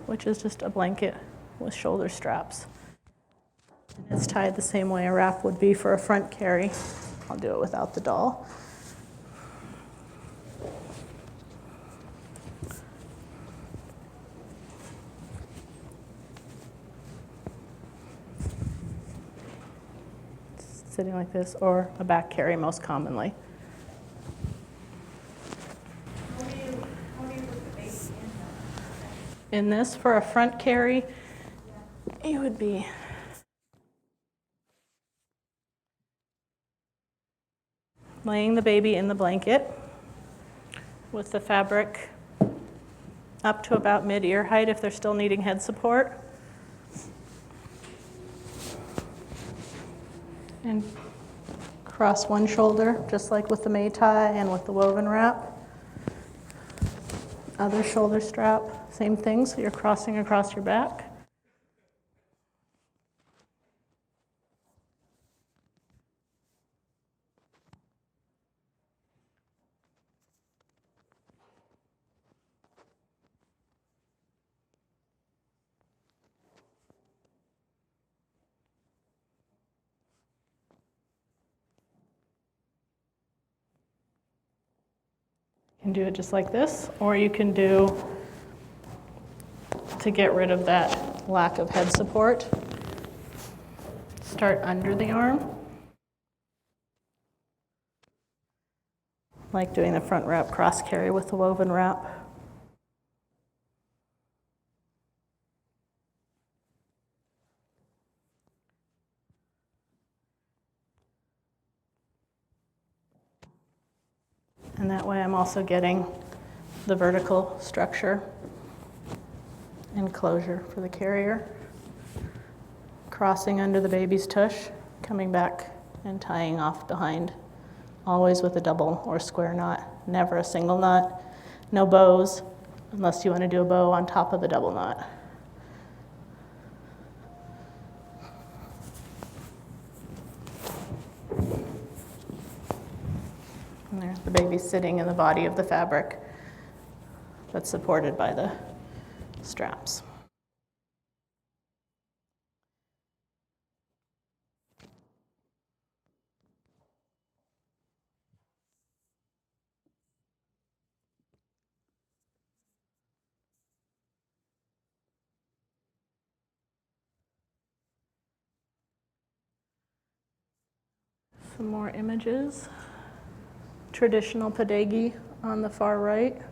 which is just a blanket with shoulder straps. And it's tied the same way a wrap would be for a front carry. I'll do it without the doll. Sitting like this, or a back carry most commonly. How do you put the baby In this, for a front carry, you would be laying the baby in the blanket with the fabric up to about mid-ear height if they're still needing head support. And cross one shoulder, just like with the Meitai and with the woven wrap. Other shoulder strap, same thing, so you're crossing across your back. You can do it just like this, or you can do, to get rid of that lack of head support, start under the arm, like doing the front wrap cross carry with the woven wrap. And that way I'm also getting the vertical structure and closure for the carrier. Crossing under the baby's tush, coming back and tying off behind, always with a double or square knot, never a single knot. No bows, unless you want to do a bow on top of the double knot. And there's the baby sitting in the body of the fabric that's supported by the straps. Some more images. Traditional Podegi on the far right.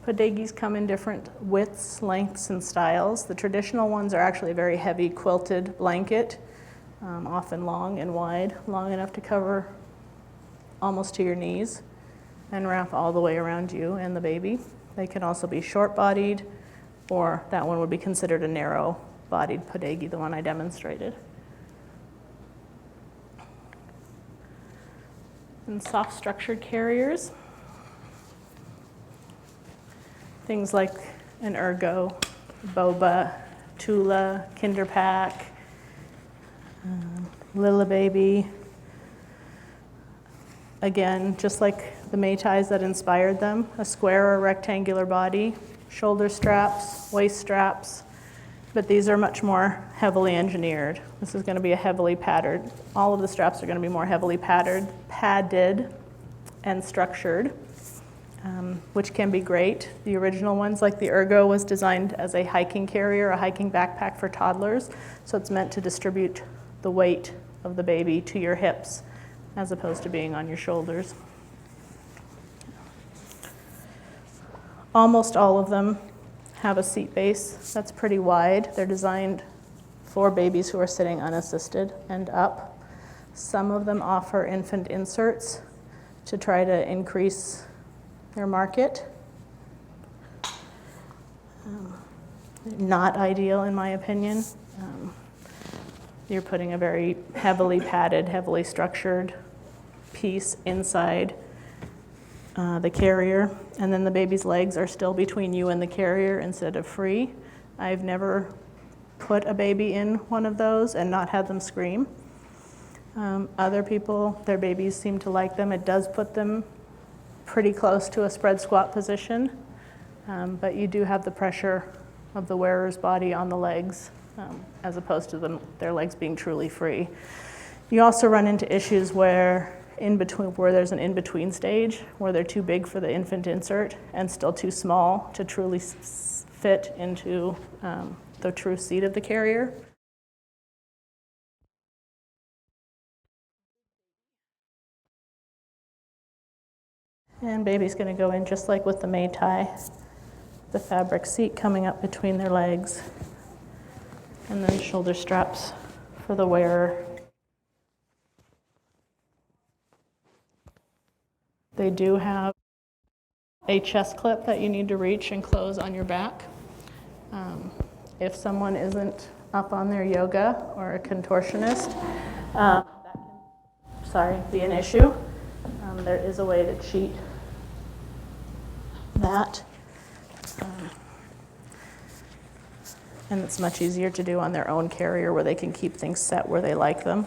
Podegis come in different widths, lengths, and styles. The traditional ones are actually a very heavy quilted blanket, often long and wide, long enough to cover almost to your knees and wrap all the way around you and the baby. They can also be short-bodied, or that one would be considered a narrow-bodied Podegi, the one I demonstrated. And soft structured carriers. Things like an Ergo, Boba, Tula, Kinderpack, Lilla Baby, Again, just like the Métis that inspired them, a square or rectangular body, shoulder straps, waist straps, but these are much more heavily engineered. This is going to be a heavily padded. All of the straps are going to be more heavily padded and structured, which can be great. The original ones, like the Ergo, was designed as a hiking carrier, a hiking backpack for toddlers, so it's meant to distribute the weight of the baby to your hips as opposed to being on your shoulders. Almost all of them have a seat base that's pretty wide. They're designed for babies who are sitting unassisted and up. Some of them offer infant inserts to try to increase their market. Not ideal in my opinion. You're putting a very heavily padded, heavily structured piece inside the carrier, and then the baby's legs are still between you and the carrier instead of free. I've never put a baby in one of those and not had them scream. Other people, their babies seem to like them. It does put them pretty close to a spread squat position, but you do have the pressure of the wearer's body on the legs as opposed to their legs being truly free. You also run into issues where there's an in-between stage where they're too big for the infant insert and still too small to truly fit into the true seat of the carrier. And baby's going to go in just like with the Métis, the fabric seat coming up between their legs, and then shoulder straps for the wearer. They do have a chest clip that you need to reach and close on your back. If someone isn't up on their yoga or a contortionist, that can, be an issue. There is a way to cheat that. And it's much easier to do on their own carrier where they can keep things set where they like them.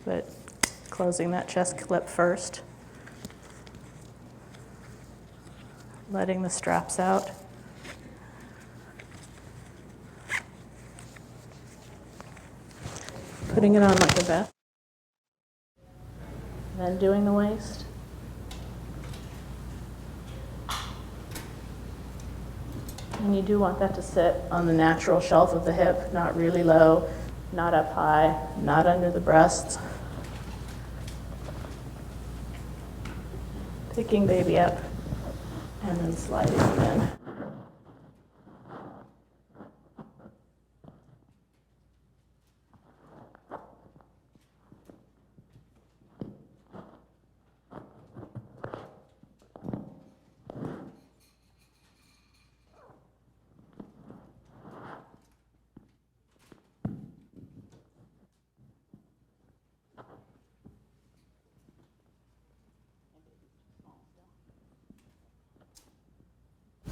But closing that chest clip first, letting the straps out. Putting it on like a vest. Then doing the waist. And you do want that to sit on the natural shelf of the hip, not really low, not up high, not under the breasts. Picking baby up and then sliding them in.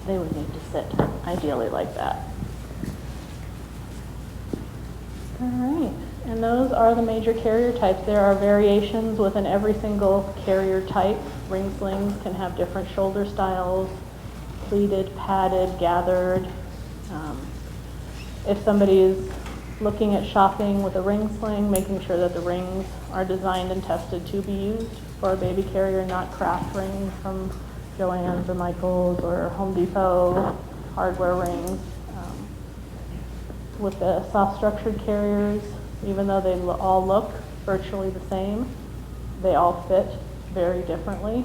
They would need to sit ideally like that. All right, and those are the major carrier types. There are variations within every single carrier type. Ring slings can have different shoulder styles, pleated, padded, gathered. If somebody is looking at shopping with a ring sling, making sure that the rings are designed and tested to be used for a baby carrier, not craft rings from Joann's or Michael's or Home Depot hardware rings. With the soft structured carriers, even though they all look virtually the same, they all fit very differently.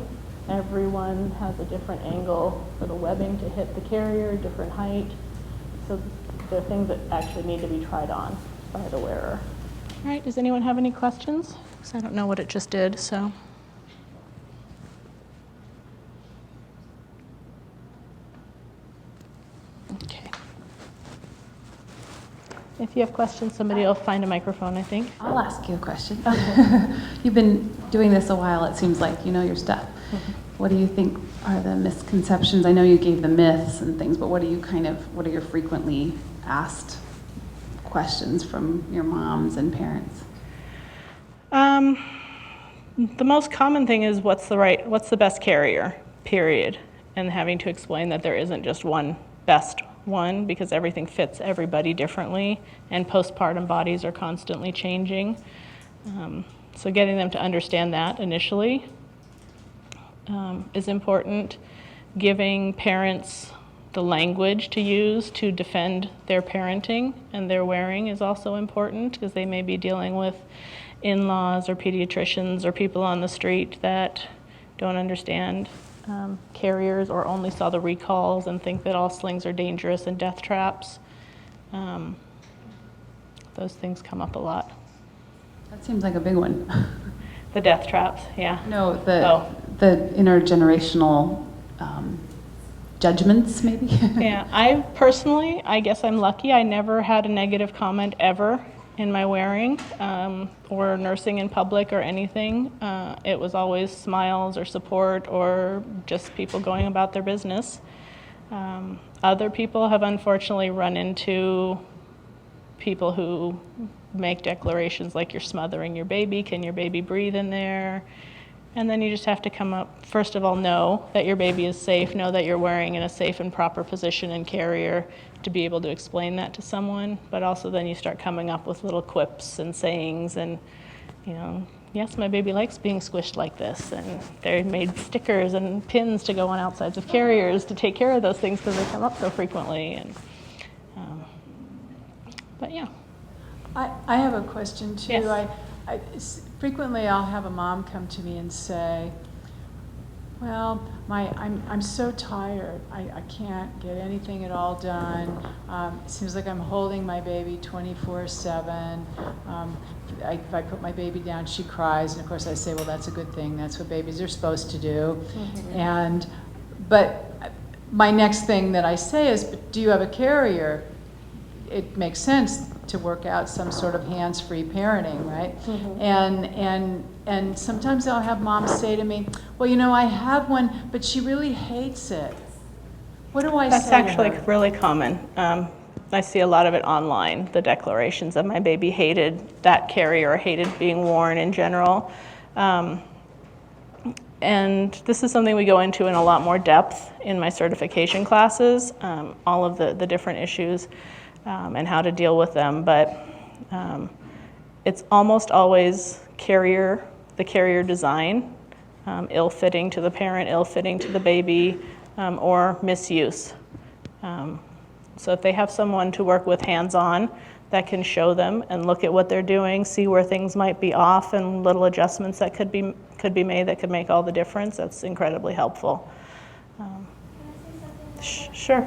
Everyone has a different angle for the webbing to hit the carrier, different height. So they're things that actually need to be tried on by the wearer. All right, does anyone have any questions? Because I don't know what it just did, so. Okay. If you have questions, somebody will find a microphone, I think. I'll ask you a question. You've been doing this a while, it seems like. You know your stuff. Mm-hmm. What do you think are the misconceptions? I know you gave the myths and things, but what are your frequently asked questions from your moms and parents? The most common thing is what's the best carrier, period, and having to explain that there isn't just one best one because everything fits everybody differently, and postpartum bodies are constantly changing. So getting them to understand that initially is important. Giving parents the language to use to defend their parenting and their wearing is also important because they may be dealing with in-laws or pediatricians or people on the street that don't understand carriers or only saw the recalls and think that all slings are dangerous and death traps. Those things come up a lot. That seems like a big one. The death traps, yeah. No, the intergenerational judgments, maybe? Yeah, I guess I'm lucky. I never had a negative comment ever in my wearing or nursing in public or anything. It was always smiles or support or just people going about their business. Other people have unfortunately run into people who make declarations like you're smothering your baby, can your baby breathe in there? And then you just have to come up, first of all, know that your baby is safe, know that you're wearing in a safe and proper position and carrier to be able to explain that to someone. But also then you start coming up with little quips and sayings and, yes, my baby likes being squished like this. And they made stickers and pins to go on outsides of carriers to take care of those things because they come up so frequently. And but yeah. I have a question too. Yes. Frequently I'll have a mom come to me and say, well, I'm so tired. I can't get anything at all done. It seems like I'm holding my baby 24/7. If I put my baby down, she cries. And of course I say, well, that's a good thing. That's what babies are supposed to do. Mm-hmm. But my next thing that I say is, do you have a carrier? It makes sense to work out some sort of hands-free parenting, right? Mm-hmm. And sometimes I'll have moms say to me, well, I have one, but she really hates it. What do I say to her? That's actually really common. I see a lot of it online, the declarations that my baby hated that carrier or hated being worn in general. And this is something we go into in a lot more depth in my certification classes, all of the different issues. And how to deal with them, but it's almost always the carrier design, ill-fitting to the parent, ill-fitting to the baby, or misuse. So if they have someone to work with hands-on that can show them and look at what they're doing, see where things might be off and little adjustments that could be made that could make all the difference, that's incredibly helpful. Sure.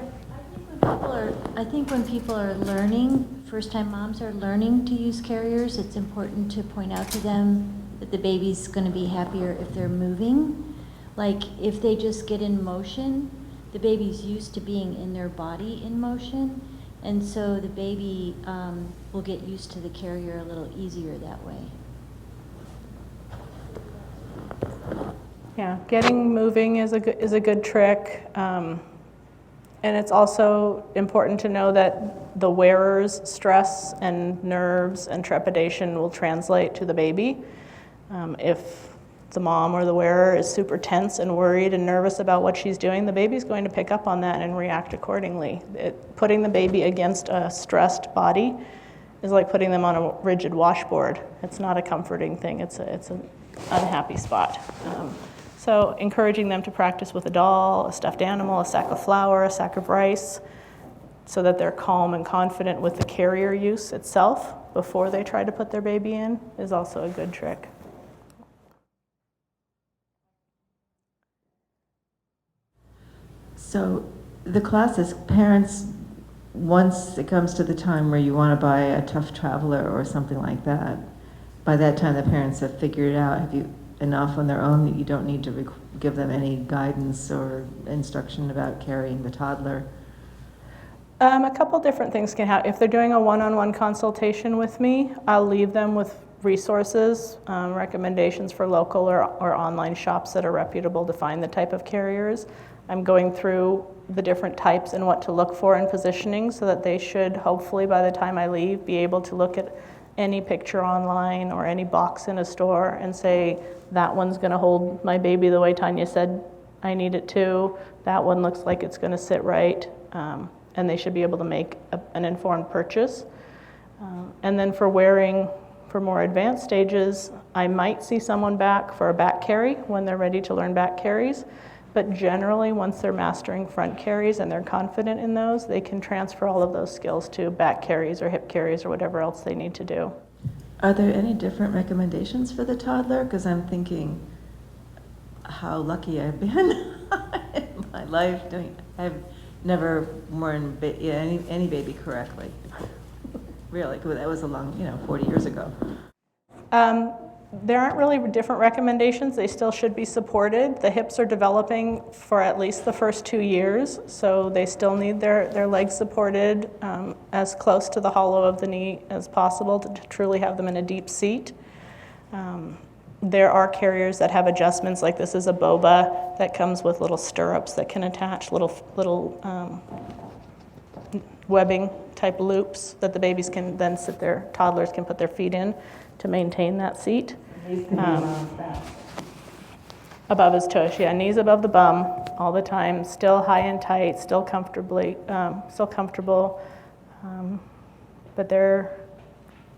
I think when people are learning, first-time moms are learning to use carriers, it's important to point out to them that the baby's going to be happier if they're moving. Like if they just get in motion, the baby's used to being in their body in motion, and so the baby will get used to the carrier a little easier that way. Yeah, getting moving is a good trick. And it's also important to know that the wearer's stress and nerves and trepidation will translate to the baby. If the mom or the wearer is super tense and worried and nervous about what she's doing, the baby's going to pick up on that and react accordingly. Putting the baby against a stressed body is like putting them on a rigid washboard. It's not a comforting thing. It's an unhappy spot. So encouraging them to practice with a doll, a stuffed animal, a sack of flour, a sack of rice, so that they're calm and confident with the carrier use itself before they try to put their baby in is also a good trick. So the classes, parents, once it comes to the time where you want to buy a Tough Traveler or something like that, by that time the parents have figured out, have you enough on their own that you don't need to give them any guidance or instruction about carrying the toddler? A couple different things can happen. If they're doing a one-on-one consultation with me, I'll leave them with resources, recommendations for local or online shops that are reputable to find the type of carriers. I'm going through the different types and what to look for in positioning so that they should, hopefully by the time I leave, be able to look at any picture online or any box in a store and say, that one's going to hold my baby the way Tanja said I need it to, that one looks like it's going to sit right, and they should be able to make an informed purchase. And then for wearing, for more advanced stages, I might see someone back for a back carry when they're ready to learn back carries. But generally, once they're mastering front carries and they're confident in those, they can transfer all of those skills to back carries or hip carries or whatever else they need to do. Are there any different recommendations for the toddler? Because I'm thinking how lucky I've been in my life I've never worn any baby correctly. Really, 'cause that was a long, 40 years ago. There aren't really different recommendations. They still should be supported. The hips are developing for at least the first 2 years, so they still need their legs supported as close to the hollow of the knee as possible to truly have them in a deep seat. There are carriers that have adjustments, like this is a boba that comes with little stirrups that can attach little webbing type loops that the babies can then toddlers can put their feet in to maintain that seat. Above his tush, yeah, knees above the bum all the time, still high and tight, still comfortable, but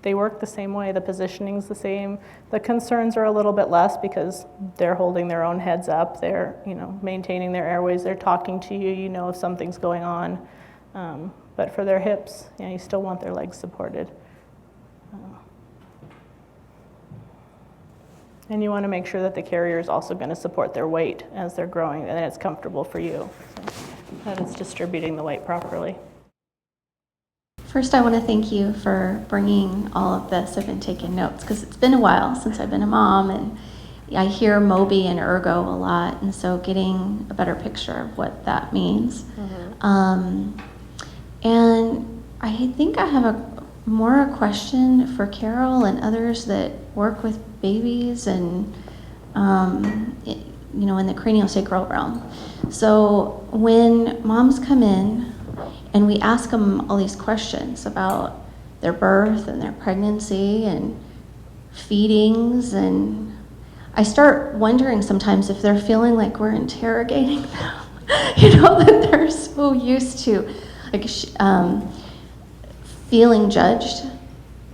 they work the same way. The positioning's the same. The concerns are a little bit less because they're holding their own heads up. They're maintaining their airways. They're talking to you. You know if something's going on. But for their hips, you still want their legs supported. And you want to make sure that the carrier is also going to support their weight as they're growing and it's comfortable for you, so that it's distributing the weight properly. First, I want to thank you for bringing all of this. I've been taking notes because it's been a while since I've been a mom, and I hear Moby and ergo a lot, and so getting a better picture of what that means. Mm-hmm. And I think I have a question for Carol and others that work with babies and in the craniosacral realm. So when moms come in and we ask them all these questions about their birth and their pregnancy and feedings, and I start wondering sometimes if they're feeling like we're interrogating them, that they're so used to feeling judged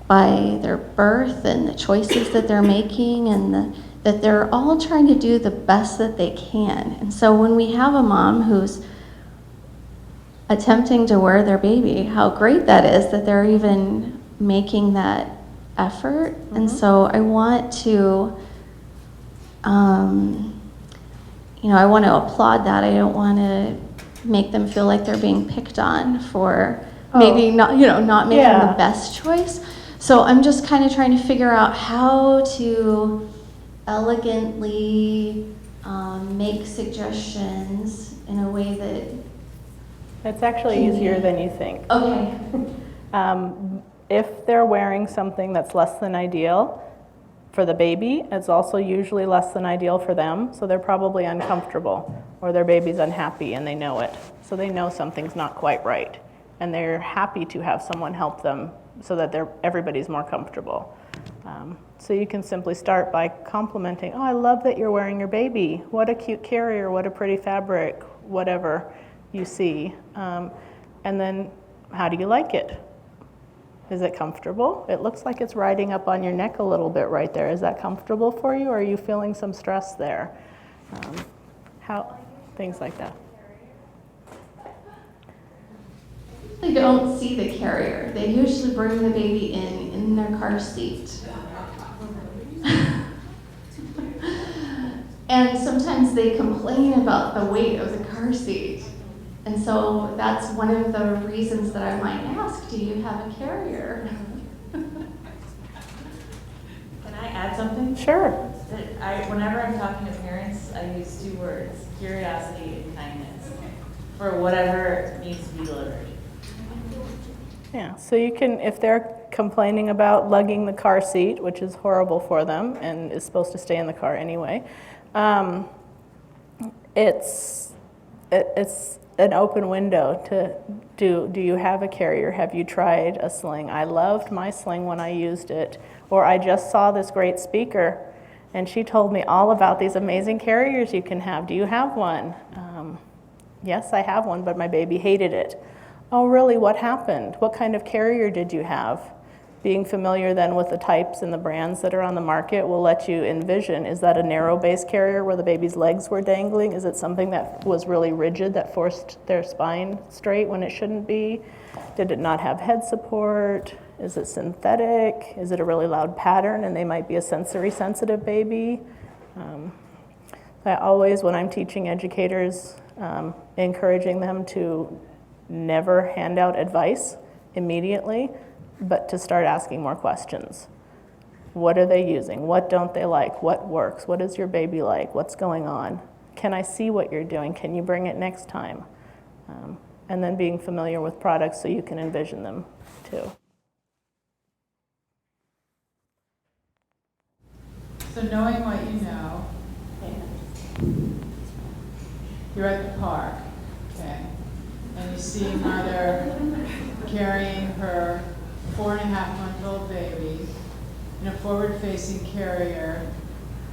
by their birth and the choices that they're making, and that they're all trying to do the best that they can. And so when we have a mom who's attempting to wear their baby, how great that is that they're even making that effort. Mm-hmm. And so I want to I want to applaud that. I don't want to make them feel like they're being picked on for maybe not making the best choice. So I'm just kind of trying to figure out how to elegantly make suggestions in a way that It's actually easier than you think. Okay. If they're wearing something that's less than ideal for the baby, it's also usually less than ideal for them, so they're probably uncomfortable, or their baby's unhappy and they know it. So they know something's not quite right, and they're happy to have someone help them so that everybody's more comfortable. So you can simply start by complimenting, I love that you're wearing your baby. What a cute carrier, what a pretty fabric, whatever you see. And then, how do you like it? Is it comfortable? It looks like it's riding up on your neck a little bit right there. Is that comfortable for you, or are you feeling some stress there? Things like that. They don't see the carrier. They usually bring the baby in their car seat. And sometimes they complain about the weight of the car seat. And so that's one of the reasons that I might ask, do you have a carrier? Can I add something? Sure. Whenever I'm talking to parents, I use 2 words, curiosity and kindness, for whatever needs to be delivered. Yeah, so you can, if they're complaining about lugging the car seat, which is horrible for them and is supposed to stay in the car anyway, it's an open window Do you have a carrier? Have you tried a sling? I loved my sling when I used it. Or I just saw this great speaker and she told me all about these amazing carriers you can have. Do you have one? Yes, I have one, but my baby hated it. Oh, really? What happened? What kind of carrier did you have? Being familiar then with the types and the brands that are on the market will let you envision, is that a narrow base carrier where the baby's legs were dangling? Is it something that was really rigid that forced their spine straight when it shouldn't be? Did it not have head support? Is it synthetic? Is it a really loud pattern and they might be a sensory sensitive baby? I always, when I'm teaching educators, encouraging them to never hand out advice immediately, but to start asking more questions. What are they using? What don't they like? What works? What is your baby like? What's going on? Can I see what you're doing? Can you bring it next time? And then being familiar with products so you can envision them too. So knowing what you know, you're at the park, okay, and you see mother carrying her 4.5-month-old baby in a forward-facing carrier,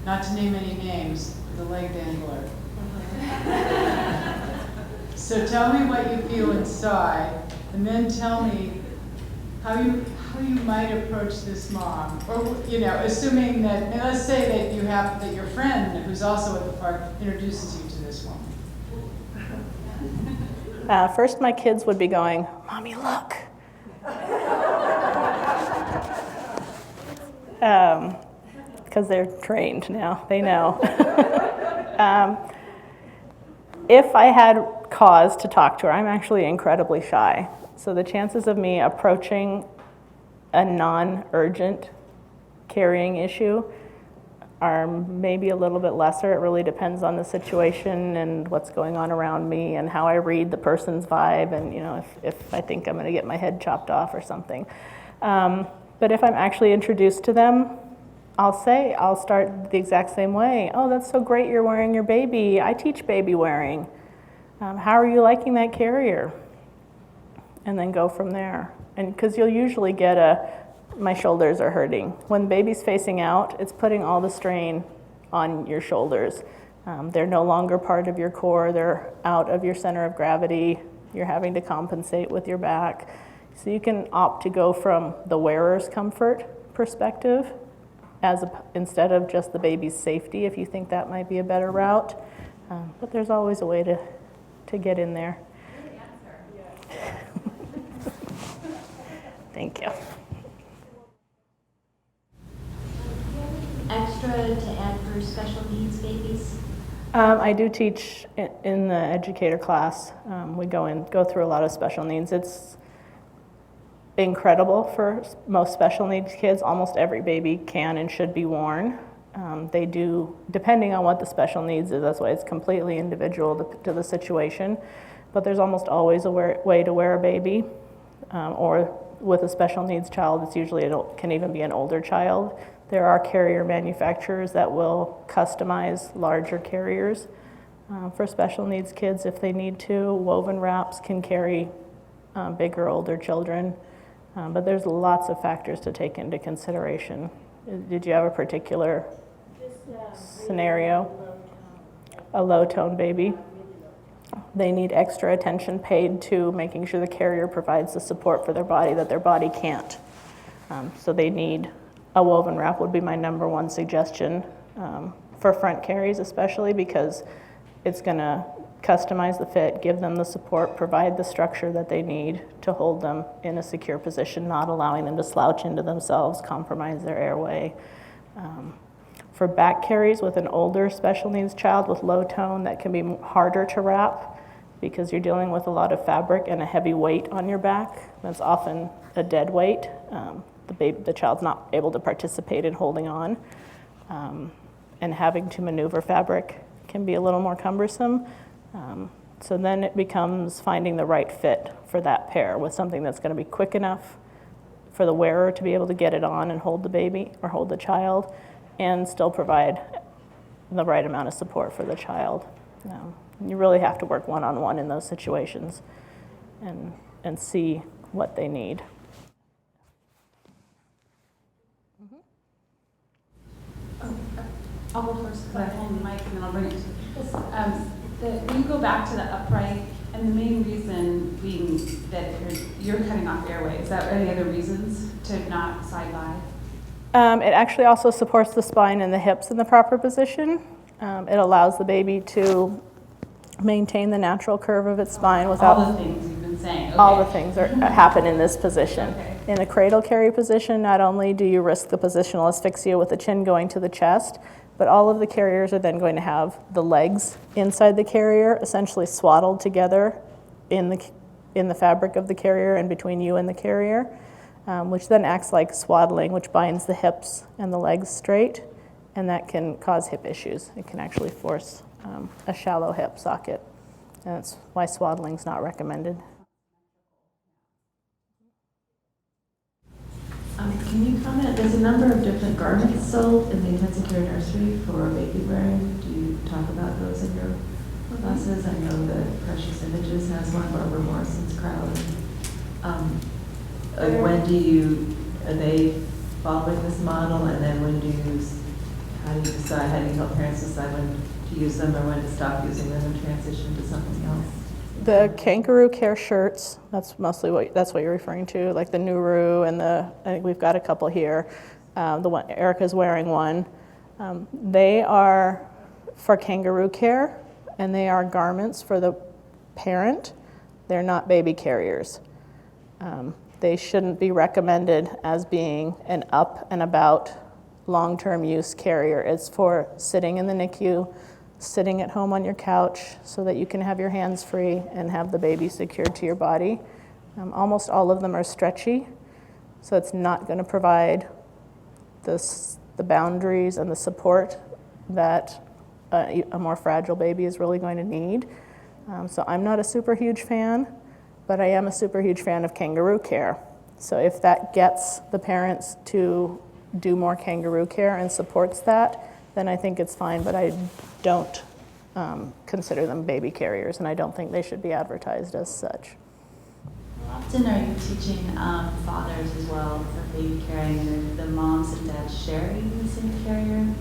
not to name any names, the leg dangler. So tell me what you feel inside, and then tell me how you might approach this mom, or assuming that, let's say that that your friend who's also at the park introduces you to this woman. First, my kids would be going, "Mommy, look." Because they're trained now, they know. If I had cause to talk to her, I'm actually incredibly shy. So the chances of me approaching a non-urgent carrying issue are maybe a little bit lesser. It really depends on the situation and what's going on around me and how I read the person's vibe and if I think I'm going to get my head chopped off or something. But if I'm actually introduced to them, I'll start the exact same way. Oh, that's so great you're wearing your baby. I teach baby wearing. How are you liking that carrier? And then go from there. And because you'll usually get my shoulders are hurting. When the baby's facing out, it's putting all the strain on your shoulders. They're no longer part of your core. They're out of your center of gravity. You're having to compensate with your back. So you can opt to go from the wearer's comfort perspective instead of just the baby's safety, if you think that might be a better route. But there's always a way to get in there. Thank you. Extra to add for special needs babies? I do teach in the educator class. We go through a lot of special needs. It's incredible for most special needs kids. Almost every baby can and should be worn. They do, depending on what the special needs is, that's why it's completely individual to the situation. But there's almost always a way to wear a baby. Or with a special needs child, it's usually can even be an older child. There are carrier manufacturers that will customize larger carriers for special needs kids if they need to. Woven wraps can carry bigger, older children. But there's lots of factors to take into consideration. Did you have a particular scenario? A low-tone baby. They need extra attention paid to making sure the carrier provides the support for their body that their body can't. So they need a woven wrap would be my number one suggestion for front carries, especially because it's going to customize the fit, give them the support, provide the structure that they need to hold them in a secure position, not allowing them to slouch into themselves, compromise their airway. For back carries with an older special needs child with low tone, that can be harder to wrap because you're dealing with a lot of fabric and a heavy weight on your back. That's often a dead weight. The child's not able to participate in holding on. And having to maneuver fabric can be a little more cumbersome. So then it becomes finding the right fit for that pair with something that's going to be quick enough for the wearer to be able to get it on and hold the baby or hold the child and still provide the right amount of support for the child. You really have to work one-on-one in those situations. And and see what they need. I'll go first because I hold the mic and then I'll bring it to you. When you go back to the upright, and the main reason being that you're cutting off airway, is there any other reasons to not side lie? It actually also supports the spine and the hips in the proper position. It allows the baby to maintain the natural curve of its spine without... All the things you've been saying. Okay. All the things happen in this position. Okay. In a cradle carry position, not only do you risk the positional asphyxia with the chin going to the chest, but all of the carriers are then going to have the legs inside the carrier essentially swaddled together in the fabric of the carrier and between you and the carrier, which then acts like swaddling, which binds the hips and the legs straight, and that can cause hip issues. It can actually force a shallow hip socket, and that's why swaddling is not recommended. Can you comment, there's a number of different garments sold in the intensive care nursery for baby wearing. Do you talk about those in your classes? I know that Precious Images has one, Barbara Morrison's crowd. Are they following this model, and then how do you decide, how do you help parents decide when to use them or when to stop using them and transition to something else? The kangaroo care shirts, that's mostly what you're referring to, like the Nuru and I think we've got a couple here. The one Erica's wearing one. They are for kangaroo care, and they are garments for the parent. They're not baby carriers. They shouldn't be recommended as being an up and about long-term use carrier. It's for sitting in the NICU, sitting at home on your couch so that you can have your hands free and have the baby secured to your body. Almost all of them are stretchy, so it's not going to provide the boundaries and the support that a more fragile baby is really going to need. So I'm not a super huge fan, but I am a super huge fan of kangaroo care. So if that gets the parents to do more kangaroo care and supports that, then I think it's fine, but I don't consider them baby carriers, and I don't think they should be advertised as such. How often are you teaching fathers as well for baby carrying, and the moms and dads sharing the same carrier?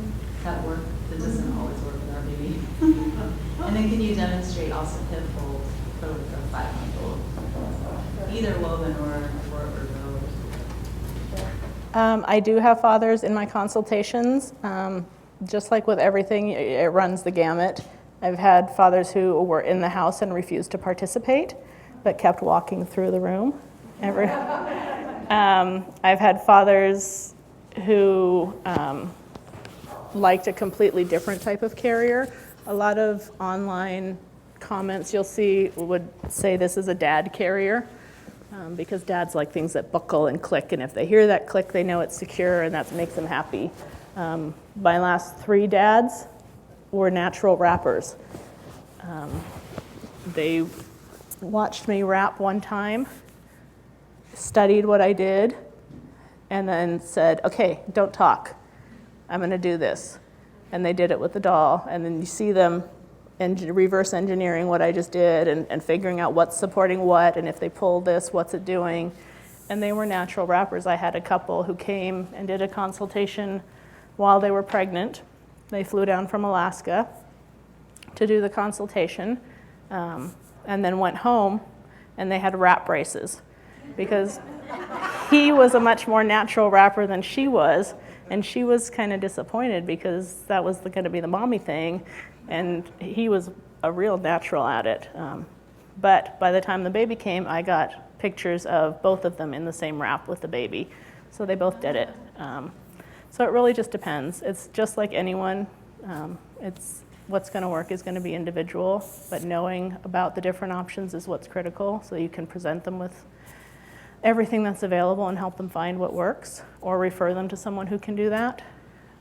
That work? That doesn't always work with our baby. And then can you demonstrate also hip hold for like a 5-month-old? Either woven or I do have fathers in my consultations. Just like with everything, it runs the gamut. I've had fathers who were in the house and refused to participate, but kept walking through the room. I've had fathers who liked a completely different type of carrier. A lot of online comments you'll see would say this is a dad carrier, because dads like things that buckle and click, and if they hear that click, they know it's secure, and that makes them happy. My last 3 dads were natural wrappers. They watched me wrap one time, studied what I did, and then said, okay, don't talk. I'm going to do this. And they did it with the doll, and then you see them reverse engineering what I just did and figuring out what's supporting what, and if they pull this, what's it doing. And they were natural wrappers. I had a couple who came and did a consultation while they were pregnant. They flew down from Alaska to do the consultation, and then went home, and they had wrap braces because he was a much more natural wrapper than she was, and she was kind of disappointed because that was going to be the mommy thing, and he was a real natural at it. But by the time the baby came, I got pictures of both of them in the same wrap with the baby, so they both did it. So it really just depends. It's just like anyone. It's what's going to work is going to be individual, but knowing about the different options is what's critical, so you can present them with everything that's available and help them find what works, or refer them to someone who can do that.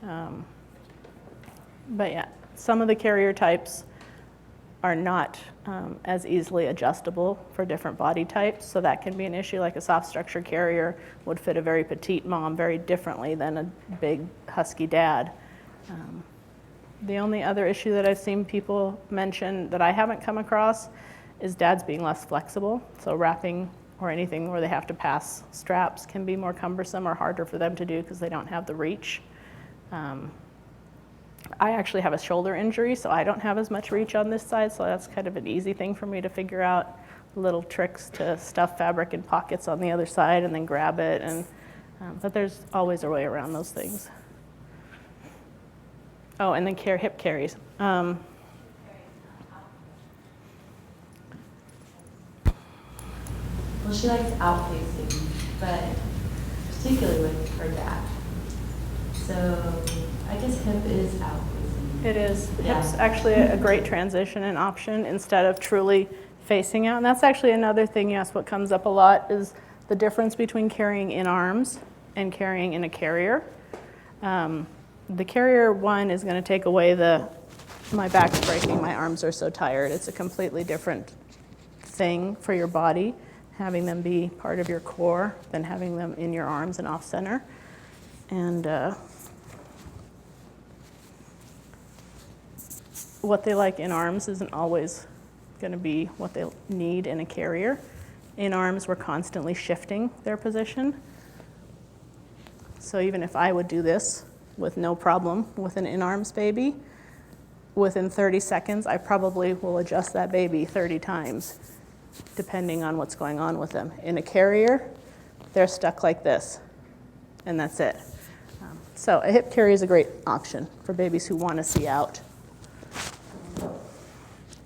But yeah, some of the carrier types are not as easily adjustable for different body types, so that can be an issue. Like a soft structure carrier would fit a very petite mom very differently than a big husky dad. The only other issue that I've seen people mention that I haven't come across is dads being less flexible. So wrapping or anything where they have to pass straps can be more cumbersome or harder for them to do because they don't have the reach. I actually have a shoulder injury, so I don't have as much reach on this side, so that's kind of an easy thing for me to figure out, little tricks to stuff fabric in pockets on the other side and then grab it, and but there's always a way around those things. Oh, and then hip carries. Well, she likes outpacing, but particularly with her dad. So I guess hip is outpacing. It is. Yeah. Hip's actually a great transition and option instead of truly facing out. And that's actually another thing, yes, what comes up a lot is the difference between carrying in arms and carrying in a carrier. The carrier one is going to take away my back's breaking, my arms are so tired. It's a completely different thing for your body, having them be part of your core than having them in your arms and off center. And what they like in arms isn't always going to be what they need in a carrier. In arms, we're constantly shifting their position. So even if I would do this with no problem with an in-arms baby, within 30 seconds, I probably will adjust that baby 30 times, depending on what's going on with them. In a carrier, they're stuck like this, and that's it. So a hip carry is a great option for babies who want to see out.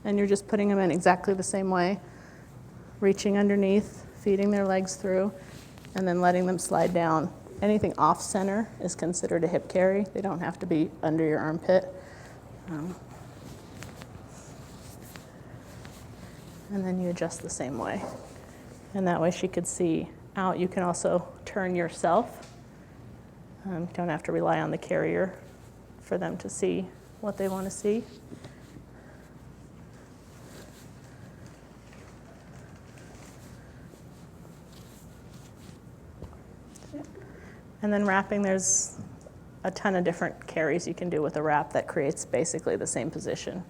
And you're just putting them in exactly the same way, reaching underneath, feeding their legs through, and then letting them slide down. Anything off center is considered a hip carry. They don't have to be under your armpit. And then you adjust the same way. And that way she could see out. You can also turn yourself. Don't have to rely on the carrier for them to see what they want to see. And then wrapping, there's a ton of different carries you can do with a wrap that creates basically the same position.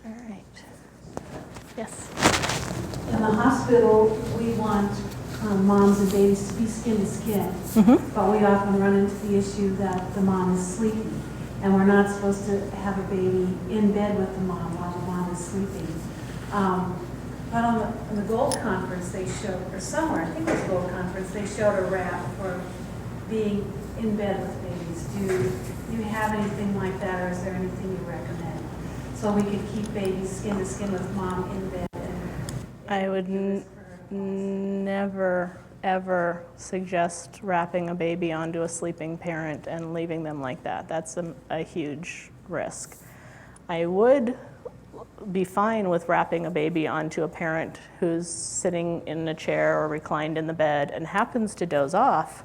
All right. Yes? In the hospital, we want moms and babies to be skin to skin, but we often run into the issue that the mom is sleeping, and we're not supposed to have a baby in bed with the mom while the mom is sleeping. But on the Gold Conference, they showed, or somewhere, I think it was Gold Conference, they showed a wrap for being in bed with babies. Do you have anything like that, or is there anything you recommend? So we could keep babies skin to skin with mom in bed. I would never, ever suggest wrapping a baby onto a sleeping parent and leaving them like that. That's a huge risk. I would be fine with wrapping a baby onto a parent who's sitting in a chair or reclined in the bed and happens to doze off.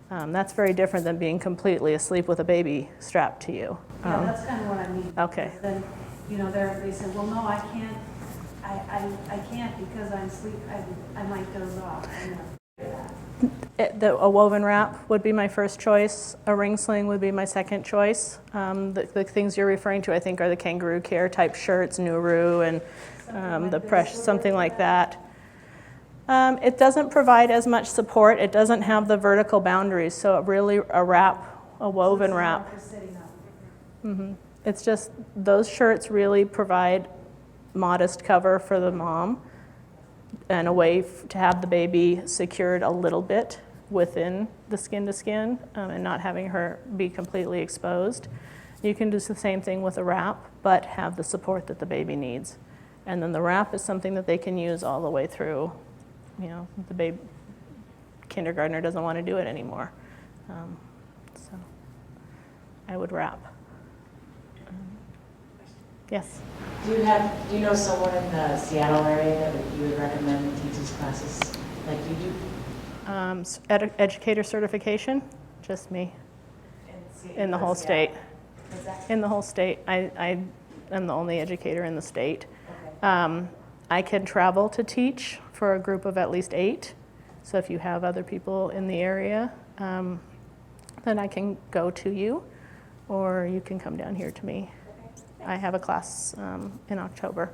That's very different than being completely asleep with a baby strapped to you. Yeah, that's kind of what I mean. Okay. Then, you know, they said, well, no, I can't. I can't because I'm asleep. I might doze off. A woven wrap would be my first choice. A ring sling would be my second choice. The things you're referring to, I think, are the kangaroo care type shirts, Nuru, and the Precious, something like that. It doesn't provide as much support. It doesn't have the vertical boundaries, so really a wrap, a woven wrap. It's just those shirts really provide modest cover for the mom and a way to have the baby secured a little bit within the skin to skin and not having her be completely exposed. You can do the same thing with a wrap, but have the support that the baby needs. And then the wrap is something that they can use all the way through. You know, the baby kindergartner doesn't want to do it anymore. So I would wrap. Yes? Do you know someone in the Seattle area that you would recommend teaches classes like you do? Educator certification, just me. In the whole state. In the whole state. I am the only educator in the state. Okay. I can travel to teach for a group of at least 8. So if you have other people in the area, then I can go to you, or you can come down here to me. I have a class in October.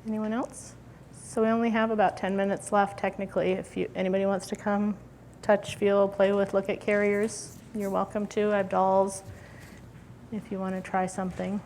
Anyone else? So we only have about 10 minutes left technically. If anybody wants to come, touch, feel, play with, look at carriers, you're welcome to. I have dolls if you want to try something.